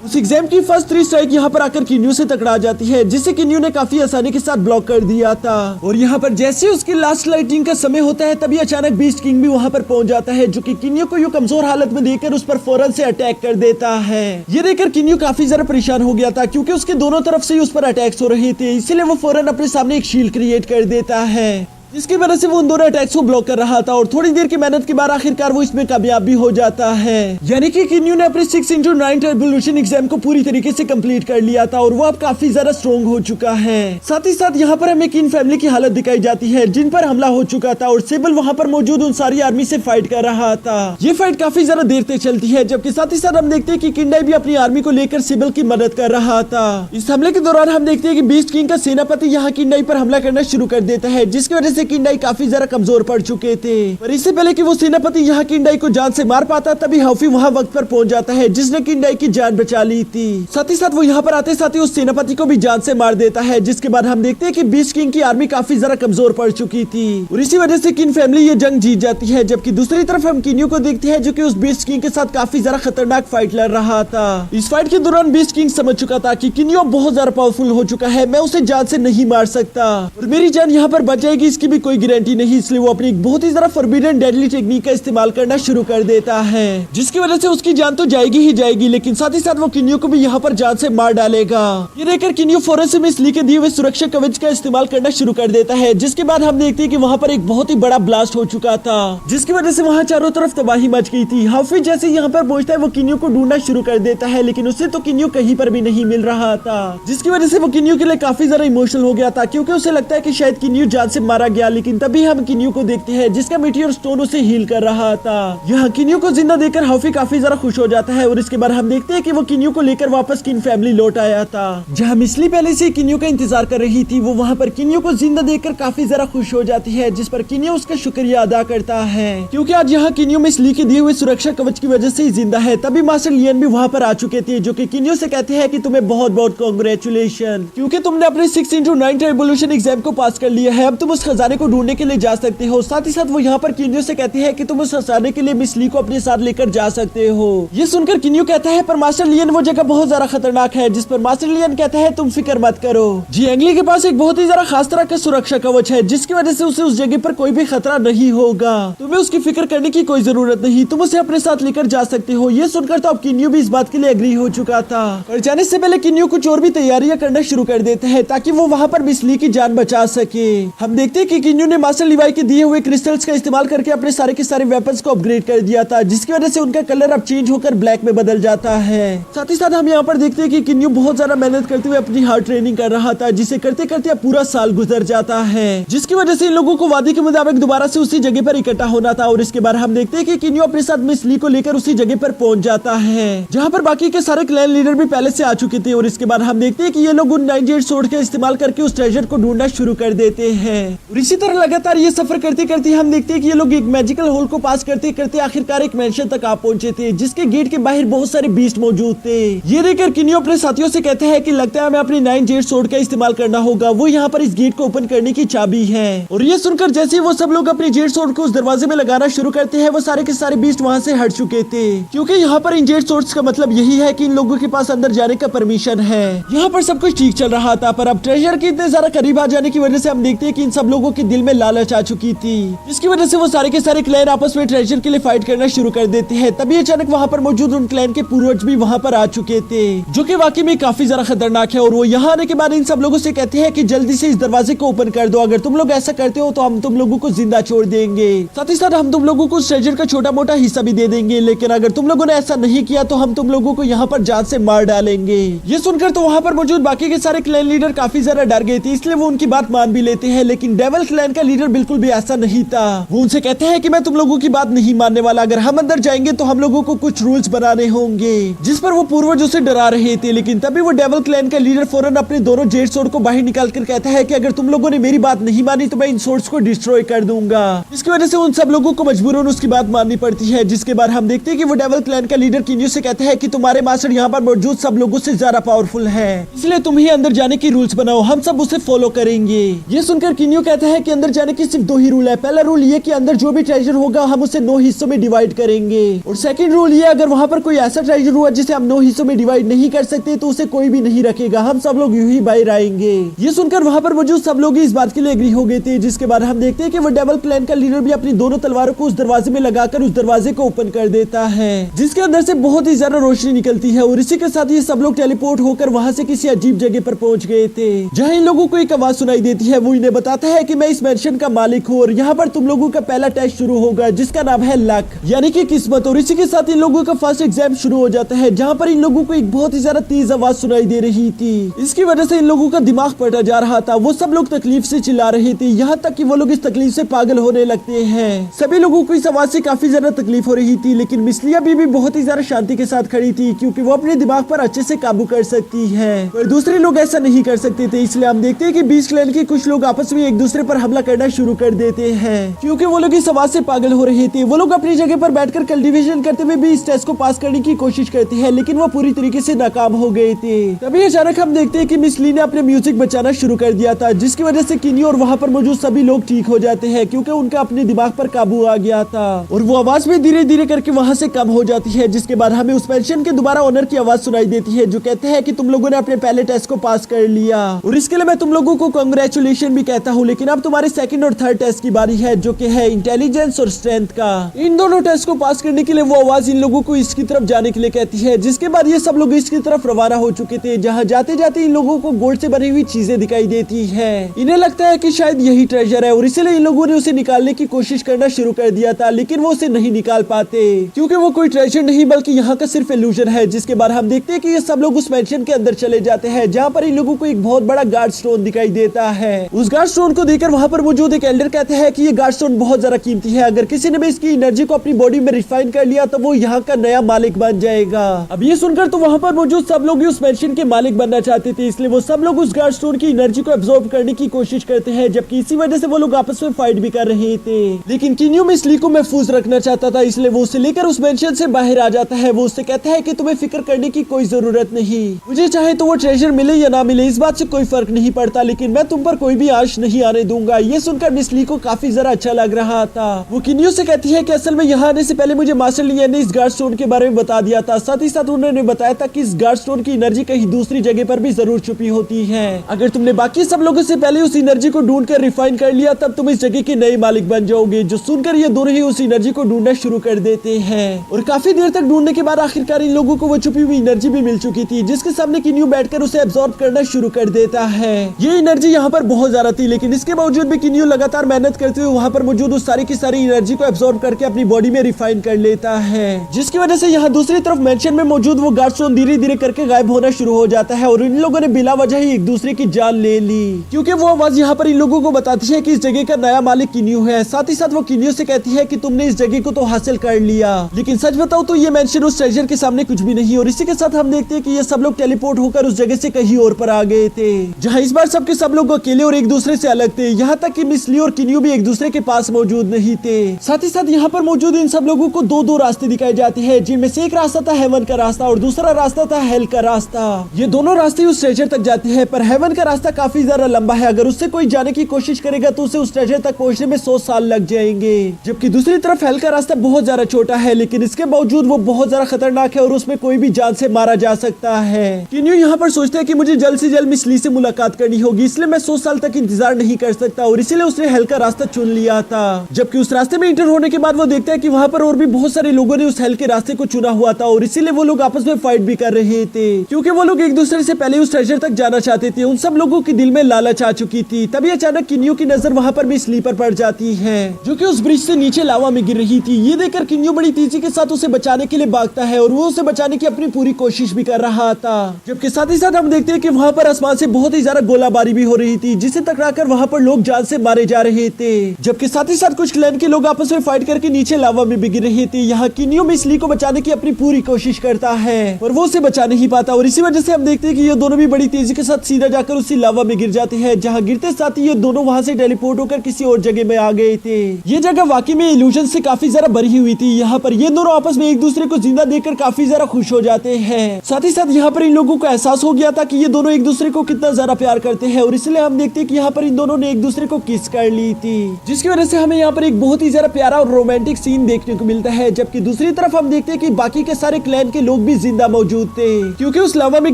उस एग्जाम की फर्स्ट 3 स्ट्राइक यहाँ पर आकर किन्यू से टकरा जाती है, जिसे किन्यू ने काफी आसानी के साथ ब्लॉक कर दिया था। और यहाँ पर जैसे उसकी लास्ट लाइटिंग का समय होता है, तभी अचानक बीस्ट किंग भी वहाँ पर पहुंच जाता है, जो कि किन्यू को यूं कमजोर हालत में देखकर उस पर फौरन से अटैक कर देता है। ये देखकर किन्यू काफी ज्यादा परेशान हो गया था, क्योंकि उसके दोनों तरफ से ही उस पर अटैक्स हो रहे थे। इसीलिए वो फौरन अपने सामने एक शील्ड क्रिएट कर देता है, जिसकी वजह से वो उन दोनों अटैक्स को ब्लॉक कर रहा था। और थोड़ी देर की मेहनत के बाद आखिरकार वो इसमें कामयाब भी हो जाता है। यानी कि किन्यू ने अपने 6x9 ट्राइबोल्यूशन एग्जाम को पूरी तरीके से कंप्लीट कर लिया था और वो अब काफी ज्यादा स्ट्रॉन्ग हो चुका है। साथ ही साथ यहाँ पर हमें किन फैमिली की हालत दिखाई जाती है, जिन पर हमला हो चुका था, और सेबल वहाँ पर मौजूद उन सारी आर्मी से फाइट कर रहा था। ये फाइट काफी ज्यादा देर तक चलती है, जबकि साथ ही साथ हम देखते हैं कि किंडाई भी अपनी आर्मी को लेकर सेबल की मदद कर रहा था। इस हमले के दौरान हम देखते हैं कि बीस्ट किंग का सेनापति यहाँ किंडाई पर हमला करना शुरू कर देता है, जिसकी वजह से किंडाई काफी कमजोर पड़ चुके थे। पर इससे पहले कि वो सेनापति यहाँ किंडाई को जान से मार पाता, तभी हाउफी वहाँ वक्त पर पहुंच जाता है, जिसने किंडाई की जान बचा ली थी। साथ ही साथ वो यहाँ पर आते साथ ही उस सेनापति को भी जान से मार देता है, जिसके बाद हम देखते हैं कि बीस्ट किंग की आर्मी काफी ज्यादा कमजोर पड़ चुकी थी और इसी वजह से किन फैमिली ये जंग जीत जाती है। जबकि दूसरी तरफ हम किन्यू को देखते हैं, जो कि उस बीस्ट किंग के साथ काफी ज्यादा खतरनाक फाइट लड़ रहा था। इस फाइट के दौरान बीस्ट किंग समझ चुका था कि किन्यू बहुत ज्यादा पावरफुल हो चुका है, मैं उसे जान से नहीं मार सकता और मेरी जान यहाँ पर बच जाएगी इसकी भी कोई गारंटी नहीं। इसलिए वो अपनी बहुत ही ज्यादा फॉरबिडन डेडली टेक्निक का इस्तेमाल करना शुरू कर देता है, जिसकी वजह से उसकी जान तो जाएगी ही जाएगी, लेकिन साथ ही साथ वो किन्यू को भी यहाँ पर जान से मार डालेगा। ये देखकर किन्यू फौरन से मिस ली के दिए हुए सुरक्षा कवच का इस्तेमाल करना शुरू कर देता है, जिसके बाद हम देखते हैं कि वहाँ पर एक बहुत ही बड़ा ब्लास्ट हो चुका था, जिसकी वजह से वहाँ चारों तरफ तबाही मच गई थी। हाफी जैसे यहाँ पर पहुंचता है, वो किन्यू को ढूंढना शुरू कर देता है, लेकिन उसे तो किन्यू कहीं पर भी नहीं मिल रहा था, जिसकी वजह से वो किन्यू के लिए काफी ज्यादा इमोशनल हो गया था, क्योंकि उसे लगता है कि शायद किन्यू जान से मारा गया। लेकिन तभी हम किन्यू को देखते हैं, जिसका मीटियोर स्टोन उसे हील कर रहा था। यहाँ किन्यू को जिंदा देखकर हाफी काफी ज्यादा खुश हो जाता है और इसके बाद हम देखते हैं कि वो किन्यू को लेकर वापस किन फैमिली लौट आया था। जहाँ मिसली पहले से किन्यू का इंतजार कर रही थी, वो वहाँ पर किन्यू को जिंदा देखकर काफी ज्यादा खुश हो जाती है, जिस पर किन्यू उसका शुक्रिया अदा करता है, क्योंकि आज यहाँ किन्यू मिसली के दिए हुए सुरक्षा कवच की वजह से ही जिंदा है। तभी मास्टर लियन भी वहाँ पर आ चुके थे, जो कि किन्यू से कहते हैं कि तुम्हें बहुत बहुत कांग्रेचुलेशन, क्योंकि तुमने अपने 6x9 ट्राइबोल्यूशन एग्जाम को पास कर लिया है। अब तुम उस खजाने हंसाने को ढूंढने के लिए जा सकते हो। साथ ही साथ वो यहाँ पर किन्यू से कहती है कि तुम उस हंसाने के लिए मिस ली को अपने साथ लेकर जा सकते हो। ये सुनकर किन्यू कहता है पर मास्टर लियन वो जगह बहुत ज्यादा खतरनाक है, जिस पर मास्टर लियन कहता है तुम फिक्र मत करो। जी एंगली के पास एक बहुत ही ज्यादा खास तरह का सुरक्षा कवच है, जिसकी वजह से उसे उस जगह पर कोई भी खतरा नहीं होगा। तुम्हें उसकी फिक्र करने की कोई जरूरत नहीं, तुम उसे अपने साथ लेकर जा सकते हो। ये सुनकर तो अब किन्यू भी इस बात के लिए एग्री हो चुका था, पर जाने से पहले किन्यू कुछ और भी तैयारियां करना शुरू कर देता है ताकि वो वहाँ पर मिस ली की जान बचा सके। हम देखते हैं कि किन्यू ने मास्टर लिवाई के दिए हुए क्रिस्टल्स का इस्तेमाल करके अपने सारे के सारे वेपन्स को अपग्रेड कर दिया था, जिसकी वजह से उनका कलर अब चेंज होकर ब्लैक में बदल जाता है। साथ ही साथ हम यहाँ पर देखते हैं कि किन्यू बहुत ज्यादा मेहनत करते हुए अपनी हार्ड ट्रेनिंग कर रहा था, जिसे करते करते अब पूरा साल गुजर जाता है, जिसकी वजह से इन लोगों को वादे के मुताबिक दोबारा से उसी जगह पर इकट्ठा होना था। और इसके बाद हम देखते हैं कि किन्यू अपने साथ मिस ली को लेकर उसी जगह पर पहुंच जाता है, जहाँ पर बाकी के सारे क्लैन लीडर भी पहले से आ चुके थे। और इसके बाद हम देखते हैं कि ये लोग उन 9 जेड सोर्ड का इस्तेमाल करके उस ट्रेजर को ढूंढना शुरू कर देते हैं। और इसी तरह लगातार ये सफर करते करते हम देखते हैं कि ये लोग एक मैजिकल होल को पास करते करते आखिरकार एक मेंशन तक आ पहुंचे थे, जिसके गेट के बाहर बहुत सारे बीस्ट मौजूद थे। ये देखकर किन्यू अपने साथियों से कहते हैं कि लगता है हमें अपनी 9 जेड सोर्ड का इस्तेमाल करना होगा, वो यहाँ पर इस गेट को ओपन करने की चाबी है। और ये सुनकर जैसे ही वो सब लोग अपनी जेड सोर्ड को उस दरवाजे में लगाना शुरू करते हैं, वो सारे के सारे बीस्ट वहाँ से हट चुके थे, क्योंकि यहाँ पर इन जेड सोर्ड्स का मतलब यही है कि इन लोगों के पास अंदर जाने का परमिशन है। यहाँ पर सब कुछ ठीक चल रहा था, पर अब ट्रेजर के इतने ज्यादा करीब आ जाने की वजह से हम देखते हैं कि इन सब लोगों के दिल में लालच आ चुकी थी, जिसकी वजह से वो सारे के सारे क्लैन आपस में ट्रेजर के लिए फाइट करना शुरू कर देते हैं। तभी अचानक वहाँ पर मौजूद उन क्लैन के पूर्वज भी वहाँ पर आ चुके थे, जो कि वाकई में काफी ज्यादा खतरनाक है। और वो यहाँ आने के बाद इन सब लोगों से कहते हैं कि जल्दी से इस दरवाजे को ओपन कर दो, अगर तुम लोग ऐसा करते हो तो हम तुम लोगों को जिंदा छोड़ देंगे, साथ ही साथ हम तुम लोगों को ट्रेजर का छोटा मोटा हिस्सा भी दे देंगे, लेकिन अगर तुम लोगों ने ऐसा नहीं किया तो हम तुम लोगों को यहाँ पर जान से मार डालेंगे। ये सुनकर तो वहाँ पर मौजूद बाकी के सारे क्लैन लीडर काफी ज्यादा डर गए थे, इसलिए वो उनकी बात मान भी लेते हैं। लेकिन डेविल क्लैन का लीडर बिल्कुल भी ऐसा नहीं था, वो उनसे कहते हैं कि मैं तुम लोगों की बात नहीं मानने वाला, अगर हम अंदर जाएंगे तो हम लोगों को कुछ रूल्स बनाने होंगे, जिस पर वो पूर्वज उसे डरा रहे थे। लेकिन तभी वो डेविल क्लैन का लीडर फौरन अपने दोनों जेड सोर्ड को बाहर निकाल कर कहता है कि अगर तुम लोगों ने मेरी बात नहीं मानी तो मैं इन सोर्ड्स को डिस्ट्रॉय कर दूंगा। इसकी वजह से उन सब लोगों को मजबूरन उसकी बात माननी पड़ती है। जिसके बाद हम देखते हैं कि वो डेविल क्लैन का लीडर किन्यू से कहता है कि तुम्हारे मास्टर यहाँ पर मौजूद सब लोगों से ज्यादा पावरफुल है, इसलिए तुम ही अंदर जाने की रूल्स बनाओ, हम सब उसे फॉलो करेंगे। ये सुनकर किन्यू कहता है कि अंदर जाने की सिर्फ 2 ही रूल है। पहला रूल ये कि अंदर जो भी ट्रेजर होगा हम उसे 9 हिस्सों में डिवाइड करेंगे, और सेकंड रूल ये अगर वहाँ पर कोई ऐसा ट्रेजर हुआ जिसे हम 9 हिस्सों में डिवाइड नहीं कर सकते तो उसे कोई भी नहीं रखेगा, हम सब लोग यूं ही बाहर आएंगे। ये सुनकर वहाँ पर मौजूद सब लोग इस बात के लिए एग्री हो गए थे। जिसके बाद हम देखते हैं कि वो डेविल क्लैन का लीडर भी अपनी दोनों तलवारों को उस दरवाजे में लगाकर उस दरवाजे को ओपन कर देता है, जिसके अंदर से बहुत ही ज्यादा रोशनी निकलती है। और इसी के साथ ये सब लोग टेलीपोर्ट होकर वहाँ से किसी अजीब जगह पर पहुंच गए थे, जहाँ इन लोगों को एक आवाज सुनाई देती है। वो इन्हें बताता है कि मैं इस मेंशन का मालिक हूँ और यहाँ पर तुम लोगों का पहला टेस्ट शुरू होगा, जिसका नाम है लक, यानी कि किस्मत। और इसी के साथ इन लोगों का फर्स्ट एग्जाम शुरू हो जाता है, जहाँ पर इन लोगों को एक बहुत ही ज्यादा तेज आवाज सुनाई दे रही थी। इसकी वजह से इन लोगों का दिमाग फटा जा रहा था, वो सब लोग तकलीफ से चिल्ला रहे थे, यहाँ तक कि वो लोग इस तकलीफ से पागल होने लगते हैं। सभी लोगों को इस आवाज से काफी ज्यादा तकलीफ हो रही थी, लेकिन मिस ली भी बहुत ही ज्यादा शांति के साथ खड़ी थी, क्योंकि वो अपने दिमाग पर अच्छे से काबू कर सकती है, पर दूसरे लोग ऐसा नहीं कर सकते थे। इसलिए हम देखते हैं कि बीस्ट क्लैन के कुछ लोग आपस में एक दूसरे पर हमला करना शुरू कर देते हैं, क्योंकि वो लोग इस आवाज से पागल हो रहे थे। वो लोग अपनी जगह पर बैठकर कल्टीवेशन करते हुए भी इस टेस्ट को पास करने की कोशिश करते हैं, लेकिन वो पूरी तरीके से नाकाम हो गए थे। तभी अचानक हम देखते हैं कि मिस ली ने अपने म्यूजिक बचाना शुरू कर दिया था, जिसकी वजह से किन्यू और वहाँ पर मौजूद सभी लोग ठीक हो जाते हैं, क्योंकि उनका अपने दिमाग पर काबू आ गया था, और वो आवाज भी धीरे धीरे करके वहाँ से कम हो जाती है। जिसके बाद हमें उस पेंशन के दोबारा ओनर की आवाज सुनाई देती है, जो कहते हैं कि तुम लोगों ने अपने पहले टेस्ट को पास कर लिया, और इसके लिए मैं तुम लोगों को कांग्रेचुलेशन भी कहता हूँ। लेकिन अब तुम्हारे सेकंड और थर्ड टेस्ट की बारी है, जो कि है इंटेलिजेंस और स्ट्रेंथ का। इन दोनों टेस्ट को पास करने के लिए वो आवाज इन लोगों को इसकी तरफ जाने के लिए कहती है। जिसके बाद ये सब लोग इसकी तरफ रवाना हो चुके थे, जहाँ जाते जाते इन लोगों को गोल्ड से बनी हुई चीजें दिखाई देती है। इन्हें लगता है कि शायद यही ट्रेजर है, और इसलिए इन लोगों ने उसे निकालने की कोशिश करना शुरू कर दिया था, लेकिन वो उसे नहीं निकाल पाते, क्योंकि वो कोई ट्रेजर नहीं बल्कि यहाँ का सिर्फ इल्यूजन है। जिसके बाद हम देखते हैं कि ये सब लोग उस मेंशन के अंदर चले जाते हैं, जहाँ पर इन लोगों को एक बहुत बड़ा गार्ड स्टोन दिखाई देता है। उस गार्ड स्टोन को देखकर वहाँ पर मौजूद एक एल्डर कहते हैं कि ये गार्ड स्टोन बहुत ज्यादा कीमती है, अगर किसी ने भी इसकी एनर्जी को अपनी बॉडी में रिफाइन कर लिया तो वो यहाँ का नया मालिक बन जाएगा। अब ये सुनकर तो वहाँ पर मौजूद सब लोग उस मेंशन के मालिक बनना चाहते थे, इसलिए वो सब लोग उस गार्ड स्टोन की एनर्जी को एब्जॉर्ब करने की कोशिश करते हैं, जबकि इसी वजह से वो लोग आपस में फाइट भी कर रहे थे। लेकिन किन्यू मिस ली को महफूज रखना चाहता था, इसलिए वो उसे लेकर उस मेंशन से बाहर आ जाता है। वो उससे कहता है कि तुम्हें फिक्र करने की कोई जरूरत नहीं, मुझे चाहे तो वो ट्रेजर मिले या ना मिले इस बात से कोई फर्क नहीं पड़ता, लेकिन मैं तुम पर कोई भी आश नहीं आने दूंगा। सकूंगा। ये सुनकर मिस ली को काफी जरा अच्छा लग रहा था। वो किन्यू से कहती है कि असल में यहाँ आने से पहले मुझे मास्टर लिया ने इस गार्ड स्टोन के बारे में बता दिया था। साथ ही साथ उन्होंने बताया था कि इस गार्ड स्टोन की एनर्जी कहीं दूसरी जगह पर भी जरूर छुपी होती है। अगर तुमने बाकी सब लोगों से पहले उस एनर्जी को ढूंढ कर रिफाइन कर लिया तब तुम इस जगह के नए मालिक बन जाओगे। जो सुनकर ये दोनों ही उस एनर्जी को ढूंढना शुरू कर देते हैं और काफी देर तक ढूंढने के बाद आखिरकार इन लोगों को वो छुपी हुई एनर्जी भी मिल चुकी थी, जिसके सामने किन्यू बैठकर उसे एब्जॉर्ब करना शुरू कर देता है। ये एनर्जी यहाँ पर बहुत ज्यादा थी, लेकिन इसके बावजूद भी किन्यू लगातार मेहनत करते हुए वहाँ पर मौजूद उस सारी की सारी एनर्जी को एब्जॉर्ब करके अपनी बॉडी में रिफाइन कर लेता है, जिसकी वजह से यहाँ दूसरी तरफ मेंशन में मौजूद वो गार्ड स्टोन धीरे धीरे करके गायब होना शुरू हो जाता है और इन लोगों ने बिला वजह ही एक दूसरे की जान ले ली, क्योंकि वो आवाज यहाँ पर इन लोगों को बताती है कि इस जगह का नया मालिक किन्यू है। साथ ही साथ वो किन्यू से कहती है कि तुमने इस जगह को तो हासिल कर लिया, लेकिन सच बताओ तो ये मेंशन उस ट्रेजर के सामने कुछ भी नहीं। और इसी के साथ हम देखते हैं कि ये सब लोग टेलीपोर्ट होकर उस जगह से कहीं और पर आ गए थे, जहाँ इस बार सबके सब लोग अकेले और एक दूसरे से अलग थे। यहाँ तक कि मिस ली और किन्यू भी एक दूसरे के पास मौजूद नहीं थे। साथ ही साथ यहाँ पर मौजूद इन सब लोगों को दो रास्ते दिखाए जाते हैं, जिनमें से एक रास्ता था हेवन का रास्ता और दूसरा रास्ता था हेल का रास्ता। ये दोनों रास्ते उस ट्रेजर तक जाते हैं, पर हेवन का रास्ता काफी ज्यादा लंबा है। अगर उससे कोई जाने की कोशिश करेगा तो उसे उस ट्रेजर तक पहुंचने में 100 साल लग जाएंगे, जबकि दूसरी तरफ हेल का रास्ता बहुत ज्यादा छोटा है, लेकिन इसके बावजूद वो बहुत ज्यादा खतरनाक है और उसमें कोई भी जान से मारा जा सकता है। किन्यू यहाँ पर सोचता है कि मुझे जल्द से जल्द मिस ली से मुलाकात करनी होगी, इसलिए मैं 100 साल तक इंतजार नहीं कर सकता और इसीलिए उसने हेल का रास्ता चुन लिया था। जबकि उस रास्ते में इंटर होने के बाद वो देखता है कि वहाँ पर और भी बहुत सारे लोगों ने उस हेल के रास्ते को चुना हुआ था और इसीलिए वो लोग आपस में फाइट भी कर रहे थे, क्योंकि वो लोग एक दूसरे से पहले उस ट्रेजर तक जाना चाहते थे। उन सब लोगों के दिल में लालच आ चुकी थी। तभी अचानक किन्यू की नजर वहाँ पर मिस ली पर पड़ जाती है, जो कि उस ब्रिज से नीचे लावा में गिर रही थी। ये देखकर किन्यू बड़ी तेजी के साथ उसे बचाने के लिए भागता है और वो उसे बचाने की अपनी पूरी कोशिश भी कर रहा था। जबकि साथ ही साथ हम देखते हैं कि वहाँ पर आसमान से बहुत ही ज्यादा गोलाबारी भी हो रही थी, जिसे टकराकर वहाँ पर लोग जान से मारे जा रहे थे। जबकि साथ ही साथ कुछ क्लैन के लोग आपस में फाइट करके नीचे लावा में भी गिर रहे थे। यहाँ किन्यू मिस ली को बचाने की अपनी पूरी कोशिश करता है और वो उसे बचा नहीं पाता और इसी वजह से हम देखते हैं कि ये दोनों भी बड़ी तेजी के साथ सीधा जाकर उसी लावा में गिर जाते हैं, जहाँ गिरते साथ ही ये दोनों वहाँ से टेलीपोर्ट होकर किसी और जगह में आ गए थे। ये जगह वाकई में इल्यूजन से काफी ज्यादा भरी हुई थी। यहाँ पर ये दोनों आपस में एक दूसरे को जिंदा देखकर काफी ज्यादा खुश हो जाते हैं। साथ ही साथ यहाँ पर इन लोगों को एहसास हो गया था कि ये दोनों एक दूसरे को कितना ज्यादा प्यार करते हैं और इसलिए हम देखते हैं कि यहाँ पर इन दोनों ने एक दूसरे को किस कर ली थी, जिसकी वजह से हमें यहाँ पर एक बहुत ही ज्यादा प्यारा और रोमांटिक सीन देखने को मिलता है। जबकि दूसरी तरफ हम देखते हैं कि बाकी के सारे क्लैन के लोग भी जिंदा मौजूद थे, क्योंकि उस लावा में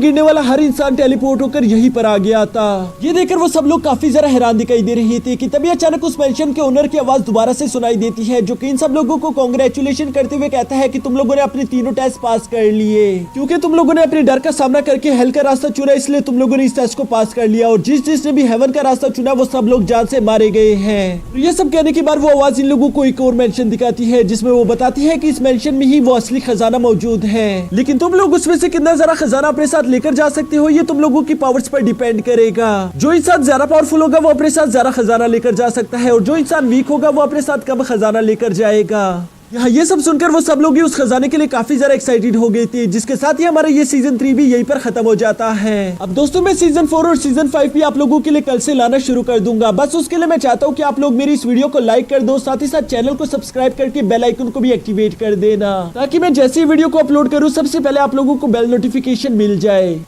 गिरने वाला हर इंसान टेलीपोर्ट होकर यहीं पर आ गया था। ये देखकर वो सब लोग काफी ज्यादा हैरान दिखाई दे रहे थे कि तभी अचानक उस मेंशन के ओनर की आवाज दोबारा से सुनाई देती है, जो कि इन सब लोगों को कांग्रेचुलेशन करते हुए कहता है कि तुम लोगों ने अपने तीनों टेस्ट पास कर लिए, क्योंकि तुम लोगों ने अपने डर का सामना करके हेल का रास्ता चुना, इसलिए तुम लोगों ने इस टेस्ट को पास कर लिया और जिसने भी हेवन का रास्ता चुना वो सब लोग जान से मारे गए हैं। तो ये सब कहने के बाद वो आवाज इन लोगों को एक और मेंशन दिखाती है, जिसमें वो बताती है कि इस मेंशन में ही वो असली खजाना मौजूद है, लेकिन तुम लोग उसमें से कितना ज्यादा खजाना अपने साथ लेकर जा सकते हो ये तुम लोगों की पावर्स पर डिपेंड करेगा। जो इंसान ज्यादा पावरफुल होगा वो अपने साथ ज्यादा खजाना लेकर जा सकता है और जो इंसान वीक होगा वो अपने साथ कम खजाना लेकर जाएगा। यहाँ ये सब सुनकर वो सब लोग ही उस खजाने के लिए काफी ज्यादा एक्साइटेड हो गए थे, जिसके साथ ही हमारा ये सीजन 3 भी यहीं पर खत्म हो जाता है। अब दोस्तों मैं सीजन 4 और सीजन 5 भी आप लोगों के लिए कल से लाना शुरू कर दूंगा। बस उसके लिए मैं चाहता हूँ कि आप लोग मेरी इस वीडियो को लाइक कर दो, साथ ही साथ चैनल को सब्सक्राइब करके बेल आइकन को भी एक्टिवेट कर देना, ताकि मैं जैसे ही वीडियो को अपलोड करूँ सबसे पहले आप लोगों को बेल नोटिफिकेशन मिल जाए।